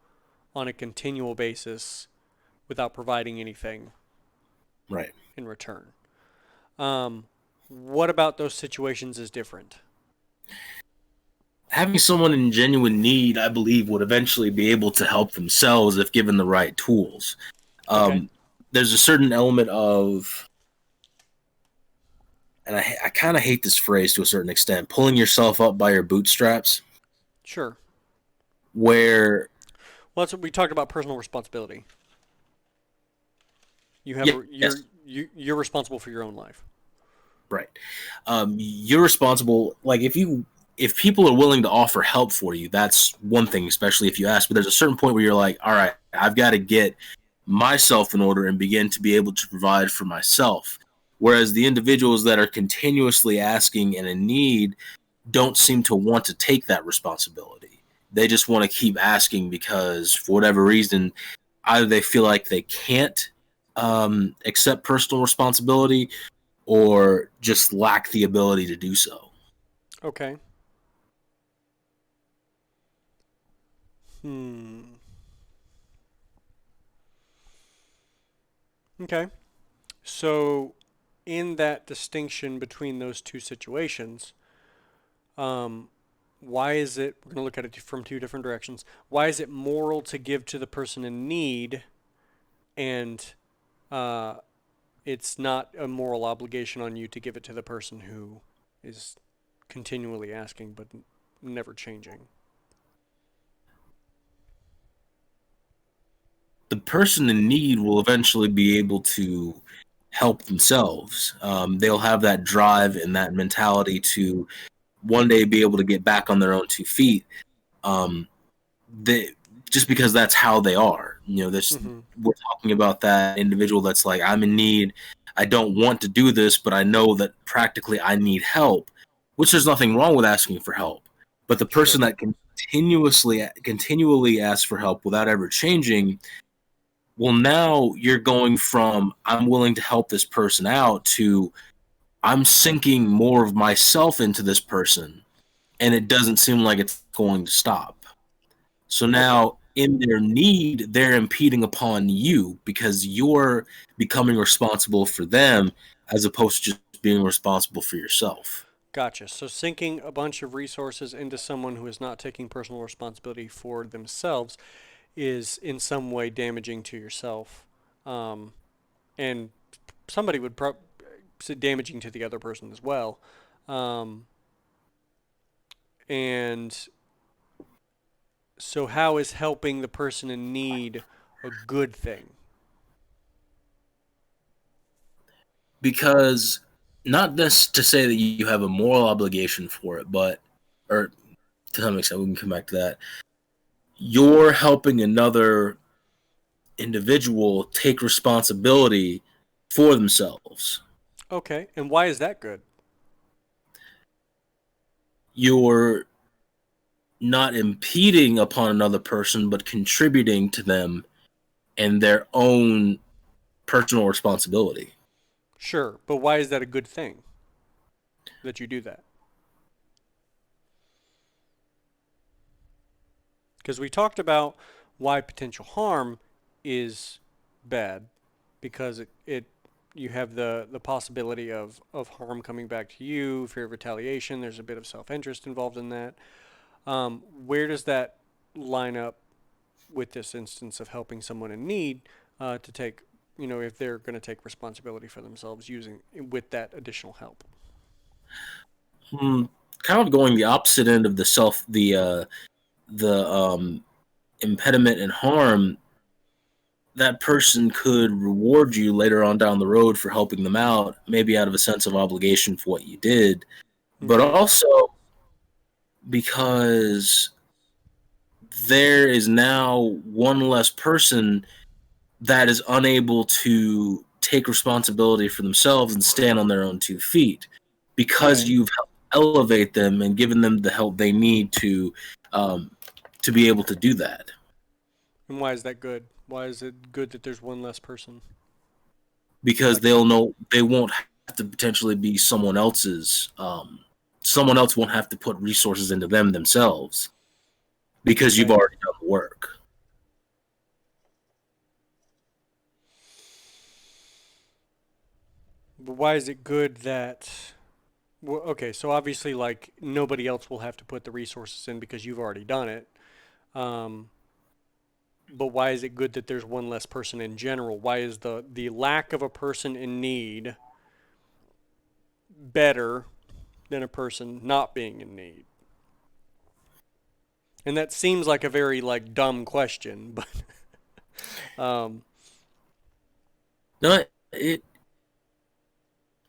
on a continual basis without providing anything Right. in return. Um, what about those situations is different? Having someone in genuine need, I believe, would eventually be able to help themselves if given the right tools. Okay. Um, there's a certain element of, and I kind of hate this phrase to a certain extent, pulling yourself up by your bootstraps, Sure. where, Well, that's what we talked about personal responsibility. yeah, You're yes, you're responsible for your own life. right. You're responsible. Like if people are willing to offer help for you, that's one thing, especially if you ask. But there's a certain point where you're like, all right, I've got to get myself in order and begin to be able to provide for myself. Whereas the individuals that are continuously asking and in need don't seem to want to take that responsibility. They just want to keep asking because, for whatever reason, either they feel like they can't accept personal responsibility or just lack the ability to do so. Okay. Hmm. Okay. So, in that distinction between those two situations, um, why is it, we're going to look at it from two different directions. Why is it moral to give to the person in need and uh, it's not a moral obligation on you to give it to the person who is continually asking but never changing? The person in need will eventually be able to help themselves. They'll have that drive and that mentality to one day be able to get back on their own 2 feet. Um, they just because that's how they are. This Mm-hmm. we're talking about that individual that's like, I'm in need. I don't want to do this, but I know that practically I need help. Which there's nothing wrong with asking for help. But the person Sure. that continually asks for help without ever changing, well, now you're going from I'm willing to help this person out to I'm sinking more of myself into this person, and it doesn't seem like it's going to stop. So Okay. now, in their need, they're impeding upon you because you're becoming responsible for them as opposed to just being responsible for yourself. Gotcha. So sinking a bunch of resources into someone who is not taking personal responsibility for themselves is in some way damaging to yourself, um, and somebody would say damaging to the other person as well. Um, and so, how is helping the person in need a good thing? Because not this to say that you have a moral obligation for it, but, or to some extent, we can come back to that. You're helping another individual take responsibility for themselves. Okay, and why is that good? You're not impeding upon another person, but contributing to them and their own personal responsibility. Sure, but why is that a good thing that you do that? Because we talked about why potential harm is bad, because it you have the possibility of harm coming back to you, fear of retaliation. There's a bit of self interest involved in that. Where does that line up with this instance of helping someone in need to take, if they're going to take responsibility for themselves using with that additional help? Hmm, kind of going the opposite end of the impediment and harm. That person could reward you later on down the road for helping them out, maybe out of a sense of obligation for what you did, but Mm-hmm. also because there is now one less person that is unable to take responsibility for themselves and stand on their own 2 feet because Okay. you've helped elevate them and given them the help they need um, to be able to do that. And why is that good? Why is it good that there's one less person? Because Like, they'll know they won't have to potentially be someone else's. Someone else won't have to put resources into them themselves because you've okay. already done the work. But why is it good that? Well, okay, so obviously, like nobody else will have to put the resources in because you've already done it. Um, but why is it good that there's one less person in general? Why is the lack of a person in need better than a person not being in need? And that seems like a very like dumb question, but um, No,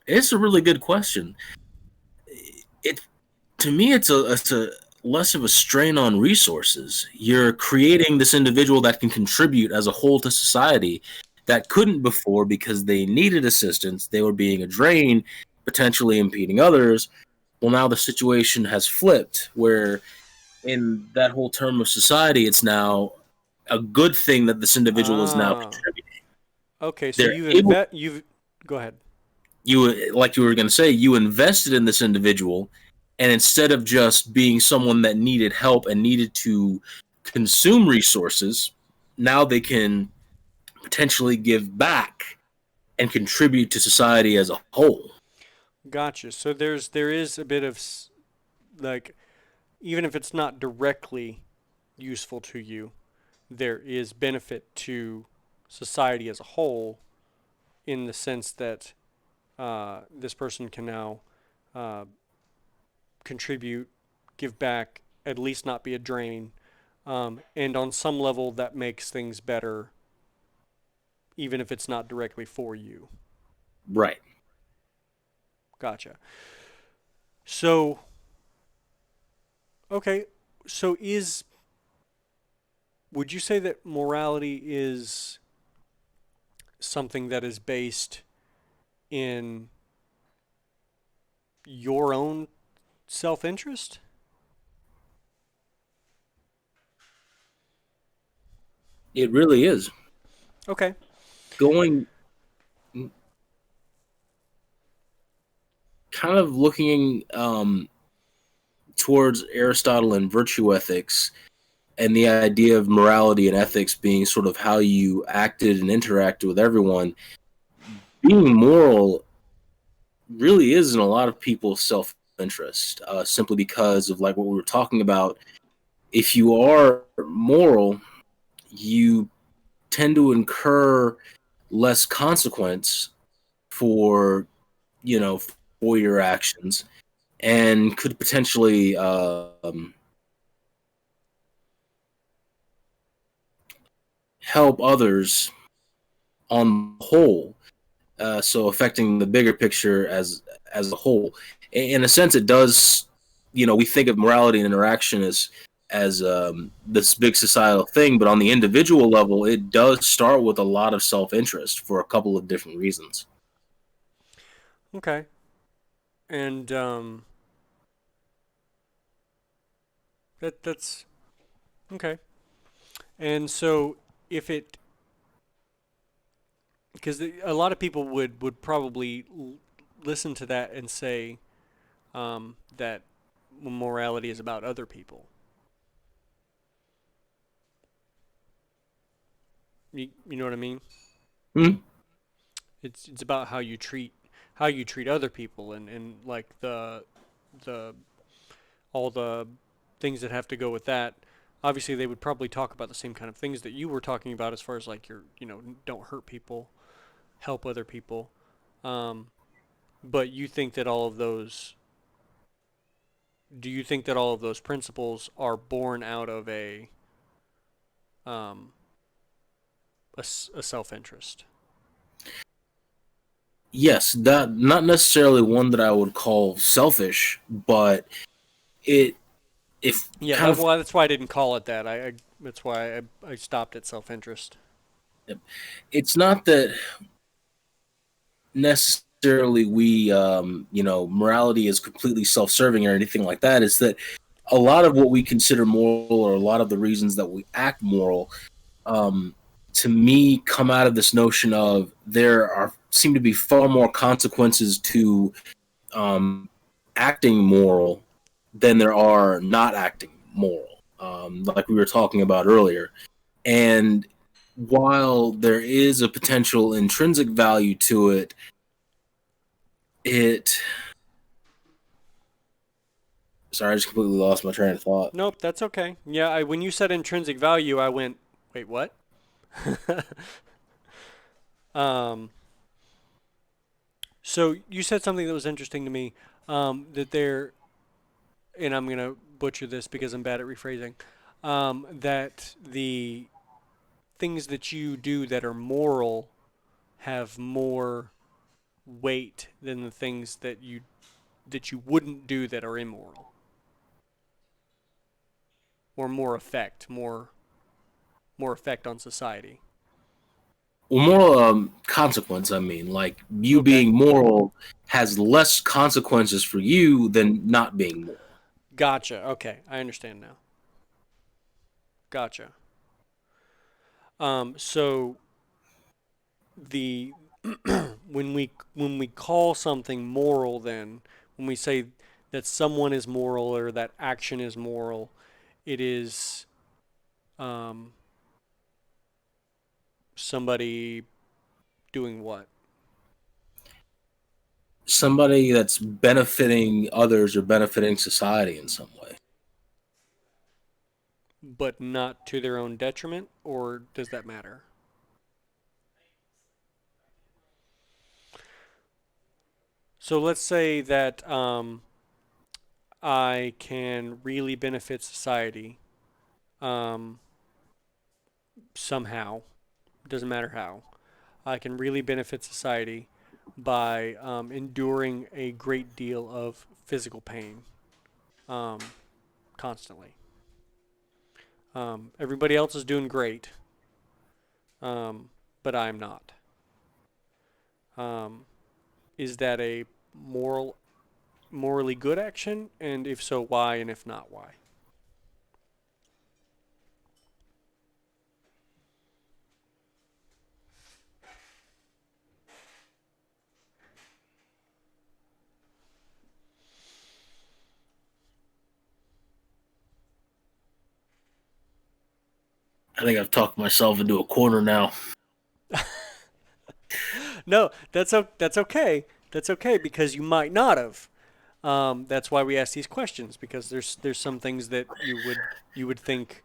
it's a really good question. It To me, it's a less of a strain on resources. You're creating this individual that can contribute as a whole to society that couldn't before because they needed assistance. They were being a drain, potentially impeding others. Well, now the situation has flipped, where in that whole term of society, it's now a good thing that this individual is now ah, contributing. okay. So They're able, you've go ahead. like you were going to say, you invested in this individual, and instead of just being someone that needed help and needed to consume resources, now they can potentially give back and contribute to society as a whole. Gotcha. So there is a bit of like even if it's not directly useful to you, there is benefit to society as a whole in the sense that this person can now uh, contribute, give back, at least not be a drain, and on some level that makes things better, even if it's not directly for you. Right. Gotcha. So okay, so is would you say that morality is something that is based in your own self interest? It really is. Okay. Going kind of looking towards Aristotle and virtue ethics and the idea of morality and ethics being sort of how you acted and interacted with everyone. Being moral really is in a lot of people's self interest, simply because of like what we were talking about. If you are moral, you tend to incur less consequence for you know for your actions, and could potentially help others on the whole. So affecting the bigger picture as a whole. In a sense, it does. We think of morality and interaction as this big societal thing, but on the individual level, it does start with a lot of self interest for a couple of different reasons. Okay. And that's okay. And so if it because a lot of people would probably listen to that and say that morality is about other people. You know what I mean? Hmm? It's about how you treat other people, and like the all the things that have to go with that. Obviously, they would probably talk about the same kind of things that you were talking about, as far as like don't hurt people, help other people. Um, but you think that all of those do you think that all of those principles are born out of um, a self-interest? Yes, that not necessarily one that I would call selfish, but it if Yeah, kind that of well, that's why I didn't call it that. I that's why I stopped at self-interest. it's not that necessarily we morality is completely self-serving or anything like that. It's that a lot of what we consider moral or a lot of the reasons that we act moral, um, to me, come out of this notion of there are seem to be far more consequences to um, acting moral than there are not acting moral, like we were talking about earlier. And while there is a potential intrinsic value to it, it sorry, I just completely lost my train of thought. Nope, that's okay. Yeah, when you said intrinsic value, I went, wait, what? um, so you said something that was interesting to me. That there, and I'm gonna butcher this because I'm bad at rephrasing. That the things that you do that are moral have more weight than the things that you wouldn't do that are immoral, or more effect on society. Well, moral consequence. I mean, like you Okay, being moral has less consequences for you than not being moral. gotcha. Okay, I understand now. Gotcha. So the when we call something moral, then when we say that someone is moral or that action is moral, it is um, somebody doing what, Somebody that's benefiting others or benefiting society in some way. but not to their own detriment, or does that matter? So let's say that I can really benefit society um, somehow. It doesn't matter how. I can really benefit society by enduring a great deal of physical pain um, constantly. Everybody else is doing great, but I'm not. Um, is that a morally good action? And if so, why? And if not, why? I think I've talked myself into a corner now. No, that's okay. That's okay because you might not have. That's why we ask these questions, because there's some things that you would think,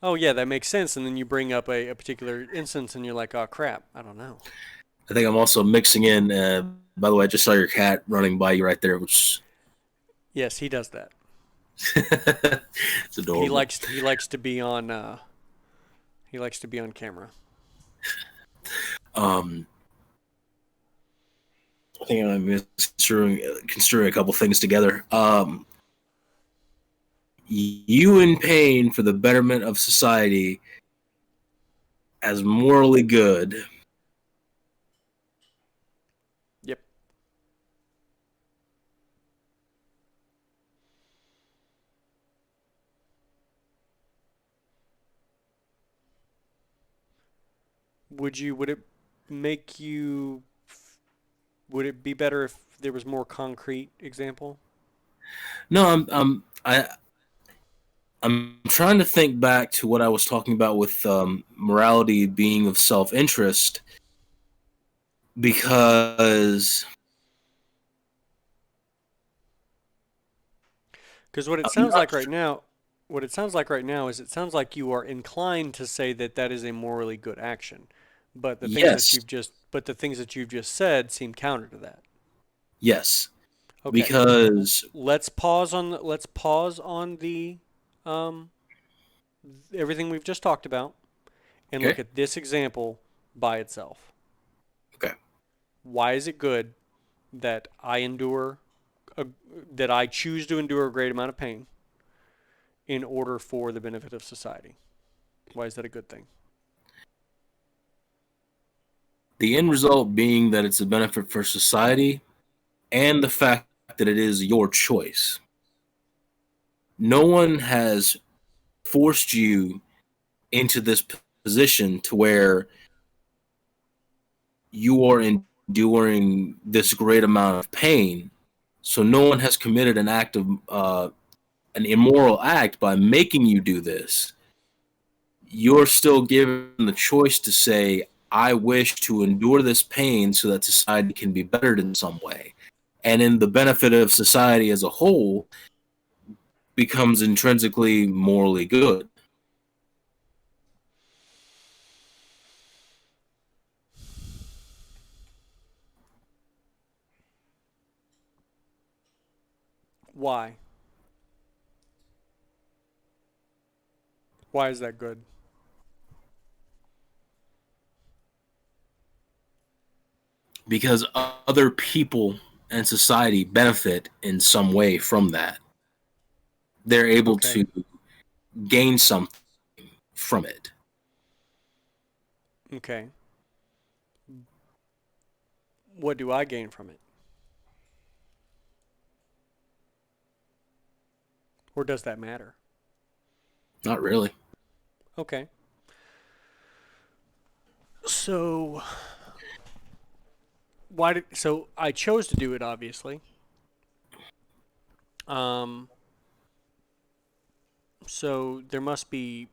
oh yeah, that makes sense, and then you bring up a particular instance, and you're like, oh crap, I don't know. I think I'm also mixing in. By the way, I just saw your cat running by you right there, which Yes, he does that. it's He adorable. likes he likes to be on he likes to be on camera. Um, I think I'm construing a couple things together. You in pain for the betterment of society as morally good. Yep. Would it? make you? Would it be better if there was more concrete example? No, I'm trying to think back to what I was talking about with morality being of self interest because Because what it I'm sounds not. like right now, what it sounds like right now is it sounds like you are inclined to say that that is a morally good action, but Yes, the things that you've just said seem counter to that. yes, Okay, because let's pause on the um, everything we've just talked about and look okay, at this example by itself. okay. Why is it good that a, that I choose to endure a great amount of pain in order for the benefit of society? Why is that a good thing? The end result being that it's a benefit for society, and the fact that it is your choice. No one has forced you into this position to where you are enduring this great amount of pain. So no one has committed an act of an immoral act by making you do this. You're still given the choice to say, I wish to endure this pain so that society can be bettered in some way. And in the benefit of society as a whole becomes intrinsically morally good. Why? Why is that good? Because other people and society benefit in some way from that. They're able Okay. to gain something from it. Okay. What do I gain from it? Or does that matter? Not really. Okay. So so I chose to do it obviously. Um so there must be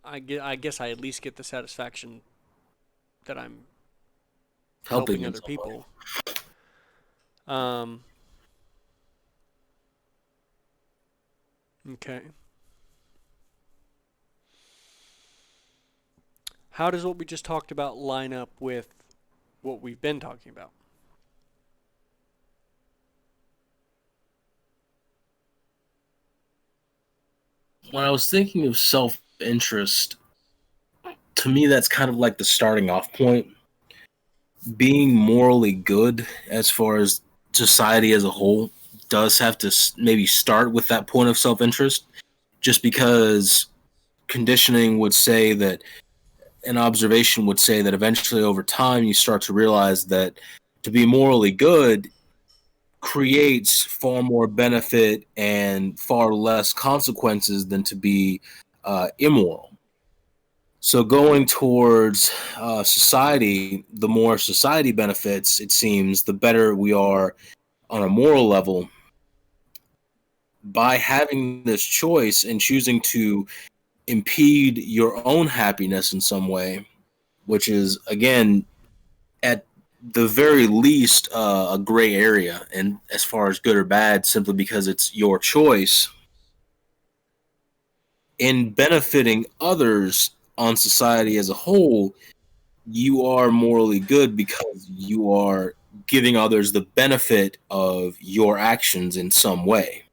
I guess I at least get the satisfaction that I'm Helping helping in other some way. people. Um okay. How does what we just talked about line up with what we've been talking about? When I was thinking of self interest, to me, that's kind of like the starting off point. Being morally good as far as society as a whole does have to maybe start with that point of self interest, just because conditioning would say that an observation would say that eventually over time you start to realize that to be morally good creates far more benefit and far less consequences than to be immoral. So going towards society, the more society benefits, it seems, the better we are on a moral level by having this choice and choosing to impede your own happiness in some way, which is again at the very least a gray area, and as far as good or bad, simply because it's your choice. In benefiting others on society as a whole, you are morally good because you are giving others the benefit of your actions in some way.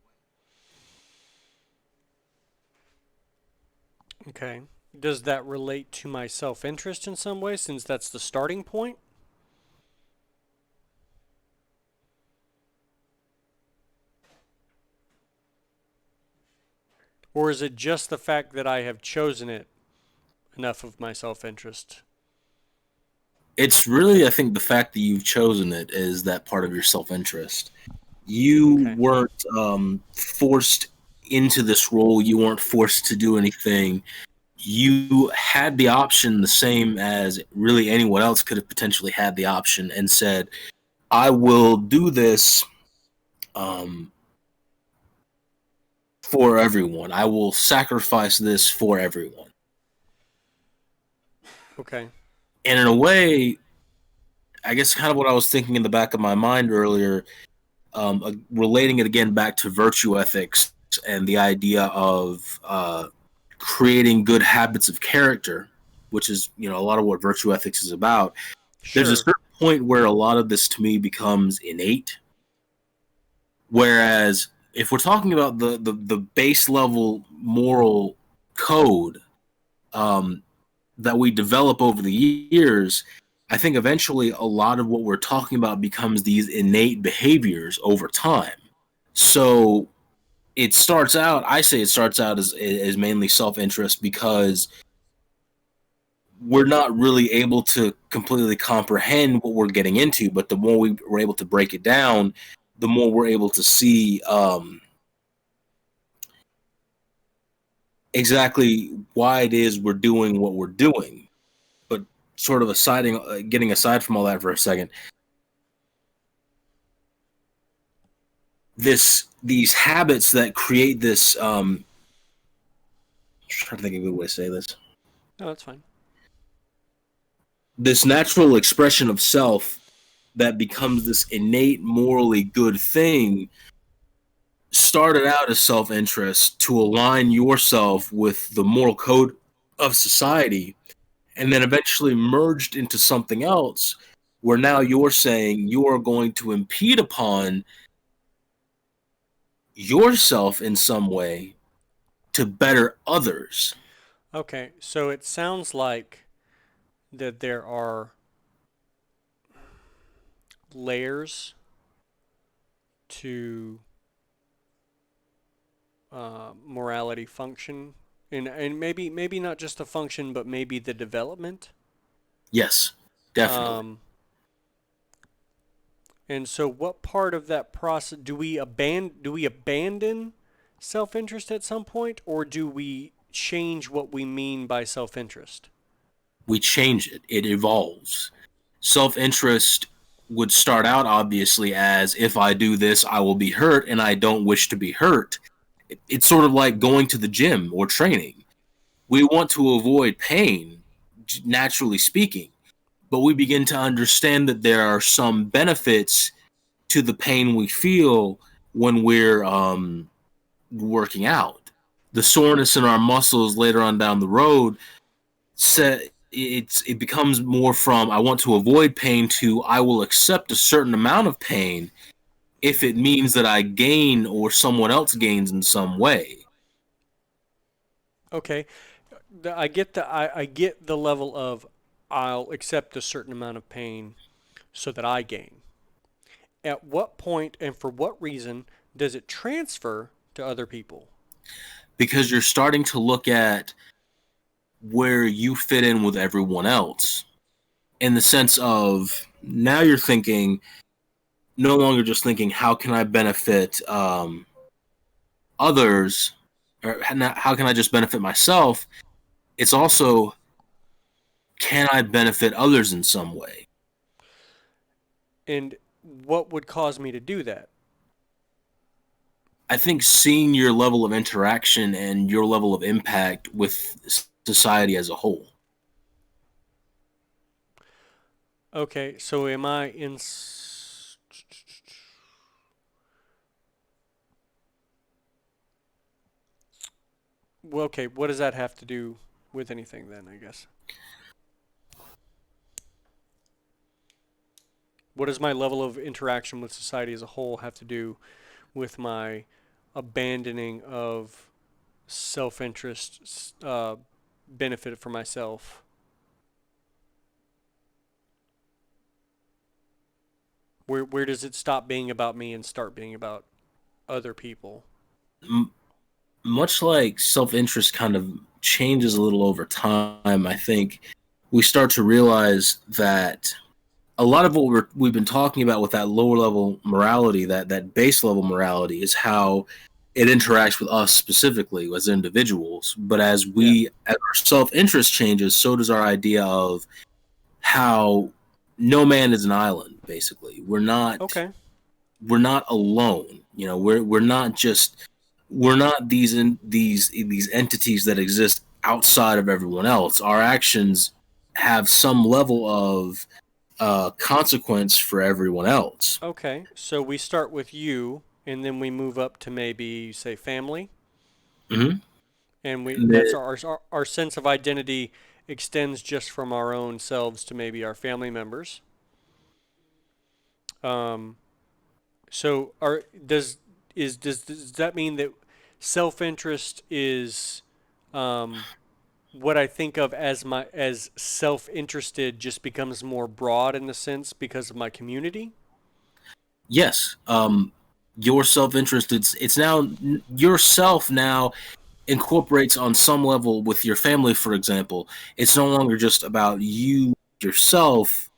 Okay. Does that relate to my self interest in some way since that's the starting point? Or is it just the fact that I have chosen it enough of my self interest? It's really, I think, the fact that you've chosen it is that part of your self interest. You Okay. weren't forced into this role, you weren't forced to do anything. you had the option the same as really anyone else could have potentially had the option and said, I will do this um, for everyone. I will sacrifice this for everyone. Okay. And in a way, I guess kind of what I was thinking in the back of my mind earlier, relating it again back to virtue ethics and the idea of creating good habits of character, which is a lot of what virtue ethics is about. There's a Sure. certain point where a lot of this to me becomes innate. Whereas if we're talking about the base level moral code um, that we develop over the years, I think eventually a lot of what we're talking about becomes these innate behaviors over time. So I say it starts out as mainly self interest because we're not really able to completely comprehend what we're getting into. But the more we're able to break it down, the more we're able to see exactly why it is we're doing what we're doing. But sort of getting aside from all that for a second, these habits that create this. I'm trying to think of a good way to say this. No, that's fine. This natural expression of self that becomes this innate morally good thing started out as self-interest to align yourself with the moral code of society, and then eventually merged into something else where now you're saying you are going to impede upon yourself in some way to better others. Okay, so it sounds like that there are layers to morality function, and maybe not just the function, but maybe the development. Yes, definitely. Um, and so, what part of that process do we abandon self-interest at some point, or do we change what we mean by self-interest? We change it, it evolves. Self interest would start out obviously as if I do this, I will be hurt, and I don't wish to be hurt. It's sort of like going to the gym or training. We want to avoid pain, naturally speaking, but we begin to understand that there are some benefits to the pain we feel when we're working out. The soreness in our muscles later on down the road it becomes more from I want to avoid pain to I will accept a certain amount of pain if it means that I gain or someone else gains in some way. Okay, I get the level of I'll accept a certain amount of pain so that I gain. At what point and for what reason does it transfer to other people? Because you're starting to look at where you fit in with everyone else in the sense of now you're thinking no longer just thinking how can I benefit others or how can I just benefit myself. It's also can I benefit others in some way. And what would cause me to do that? I think seeing your level of interaction and your level of impact with society as a whole. Okay, so am I in. Well, okay, what does that have to do with anything then, I guess? What does my level of interaction with society as a whole have to do with my abandoning of self interest, benefit for myself? Where does it stop being about me and start being about other people? M- Much like self interest kind of changes a little over time, I think we start to realize that a lot of what we've been talking about with that lower level morality, that base level morality, is how it interacts with us specifically as individuals. But Yeah. as our self interest changes, so does our idea of how no man is an island. Basically, Okay. we're not alone. You know, we're not just we're not these entities that exist outside of everyone else. Our actions have some level of consequence for everyone else. Okay. So we start with you, and then we move up to maybe say family, Mm-hmm. and we And that's then, our sense of identity extends just from our own selves to maybe our family members. Um, so are does that mean that self-interest is um, what I think of as my as self-interested just becomes more broad in the sense because of my community? yes, your self interest. It's now yourself now incorporates on some level with your family. For example, it's no longer just about you yourself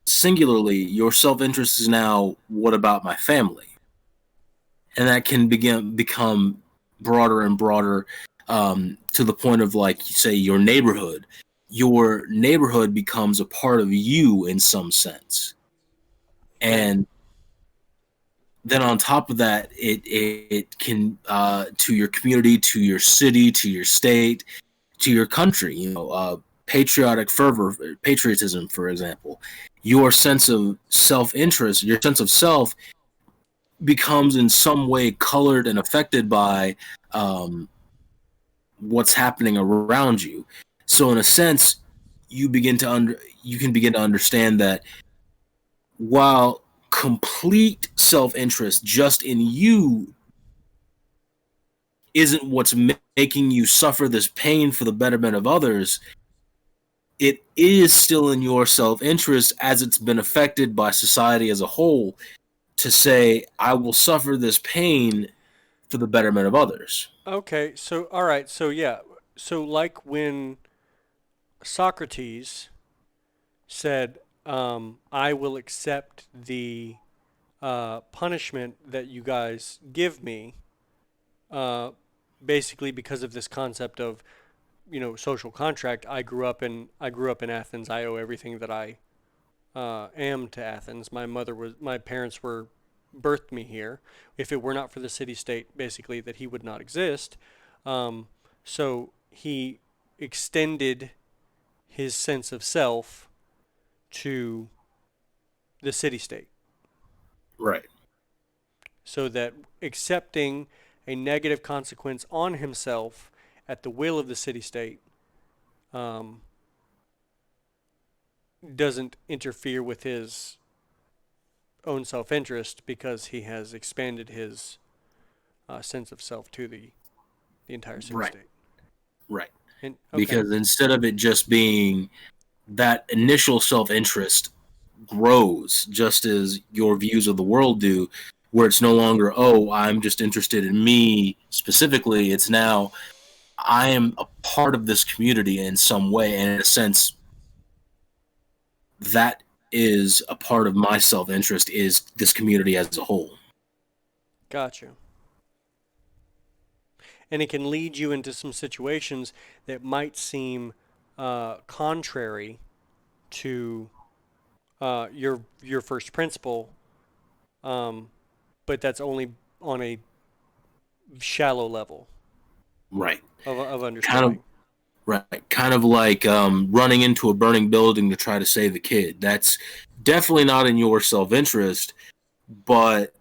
singularly. Your self interest is now what about my family, and that can become broader and broader to the point of like say your neighborhood. Your neighborhood becomes a part of you in some sense, Okay. and then on top of that, it can to your community, to your city, to your state, to your country. You know, patriotic fervor, patriotism, for example. Your sense of self interest, your sense of self becomes in some way colored and affected by um, what's happening around you. So in a sense, you can begin to understand that while complete self interest just in you isn't what's making you suffer this pain for the betterment of others, it is still in your self interest as it's been affected by society as a whole to say, I will suffer this pain for the betterment of others. Okay. So all right. So yeah. So like when Socrates said, "I will accept the punishment that you guys give me," uh, basically because of this concept of social contract. I grew up in Athens. I owe everything that I am to Athens. My parents were birthed me here. If it were not for the city state, basically that he would not exist. Um, so he extended his sense of self to the city state, Right. so that accepting a negative consequence on himself at the will of the city state um, doesn't interfere with his own self interest because he has expanded his sense of self to the entire city Right. state. Right. And okay, Because instead of it just being that initial self interest grows just as your views of the world do, where it's no longer, oh, I'm just interested in me specifically. It's now, I am a part of this community in some way. And in a sense, that is a part of my self interest, is this community as a whole. got you. And it can lead you into some situations that might seem contrary to your first principle, um, but that's only on a shallow level Right. of Kind of understanding. Right. Kind of like running into a burning building to try to save a kid. That's definitely not in your self interest, but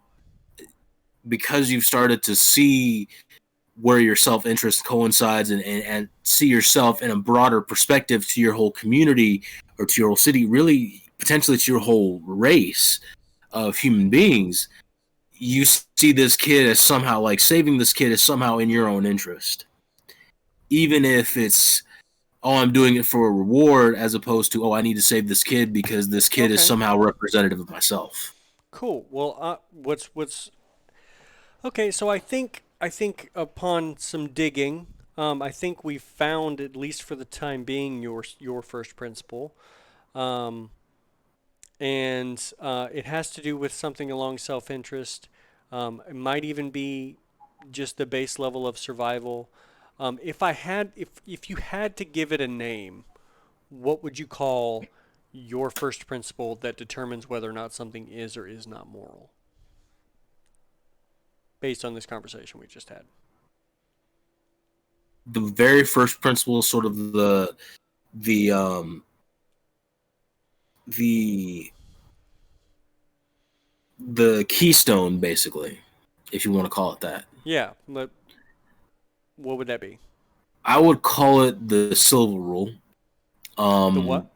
because you've started to see where your self interest coincides and see yourself in a broader perspective to your whole community or to your whole city, really potentially to your whole race of human beings, you see this kid as somehow like saving this kid is somehow in your own interest. Even if it's, oh, I'm doing it for a reward, as opposed to, oh, I need to save this kid because this kid is Okay, somehow representative of myself. cool. Well, what's okay? So I think upon some digging, I think we found, at least for the time being, your first principle. Um, and it has to do with something along self-interest. It might even be. just the base level of survival. If you had to give it a name, what would you call your first principle that determines whether or not something is or is not moral, based on this conversation we just had? The very first principle is sort of the the the keystone, basically, if you want to call it that. Yeah, but what would that be? I would call it the silver rule. The what? Um,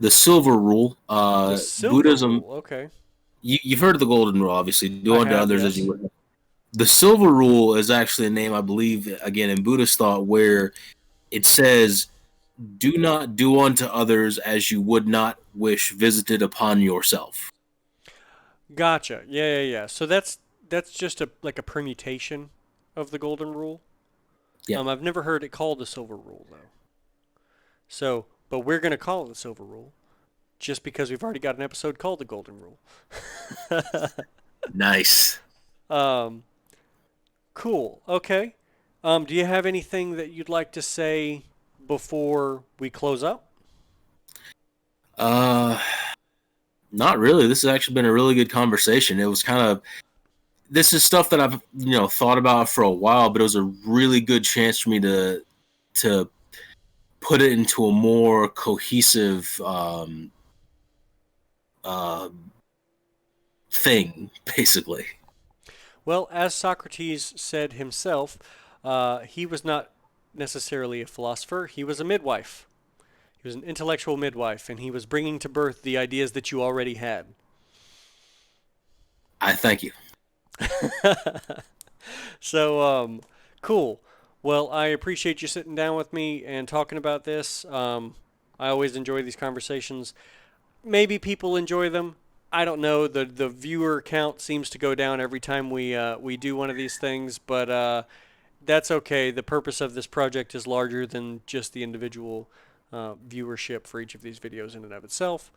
the silver rule. The silver Buddhism. rule. Okay, You've heard of the golden rule, obviously. I Do unto have. others as you Yes. would. The silver rule is actually a name, I believe, again in Buddhist thought, where it says, "Do not do unto others as you would not wish visited upon yourself." Gotcha. Yeah, yeah, yeah. So that's just a like a permutation of the golden rule. Yeah, I've never heard it called the silver rule though. So, but we're gonna call it the silver rule just because we've already got an episode called the golden rule. nice. um, cool. Okay. Do you have anything that you'd like to say before we close up? Uh, Not really. This has actually been a really good conversation. It was kind of this is stuff that I've thought about for a while, but it was a really good chance for me to put it into a more cohesive uh, thing, basically. Well, as Socrates said himself, he was not necessarily a philosopher. He was a midwife. He was an intellectual midwife, and he was bringing to birth the ideas that you already had. I thank you. So, cool. Well, I appreciate you sitting down with me and talking about this. I always enjoy these conversations. Maybe people enjoy them. I don't know. The viewer count seems to go down every time we do one of these things, but that's okay. The purpose of this project is larger than just the individual viewership for each of these videos in and of itself.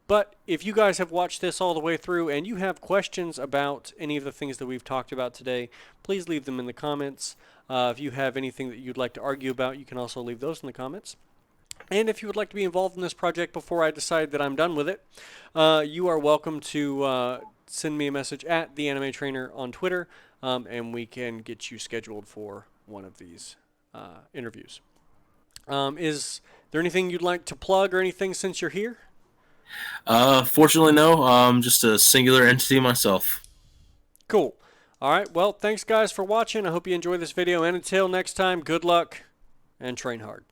But if you guys have watched this all the way through and you have questions about any of the things that we've talked about today, please leave them in the comments. If you have anything that you'd like to argue about, you can also leave those in the comments. And if you would like to be involved in this project before I decide that I'm done with it, you are welcome to send me a message at the Anime Trainer on Twitter, and we can get you scheduled for one of these interviews. Is there anything you'd like to plug or anything since you're here? Fortunately, no. I'm just a singular entity myself. Cool. All right. Well, thanks guys for watching. I hope you enjoyed this video. And until next time, good luck and train hard.